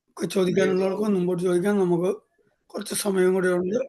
ഒക്കെ ചോദിക്കാനുള്ളവർക്കോ മുമ്പോട്ട് ചോദിക്കാൻ നമുക്ക് കുറച്ച് സമയം കൂടെ ഉണ്ട്.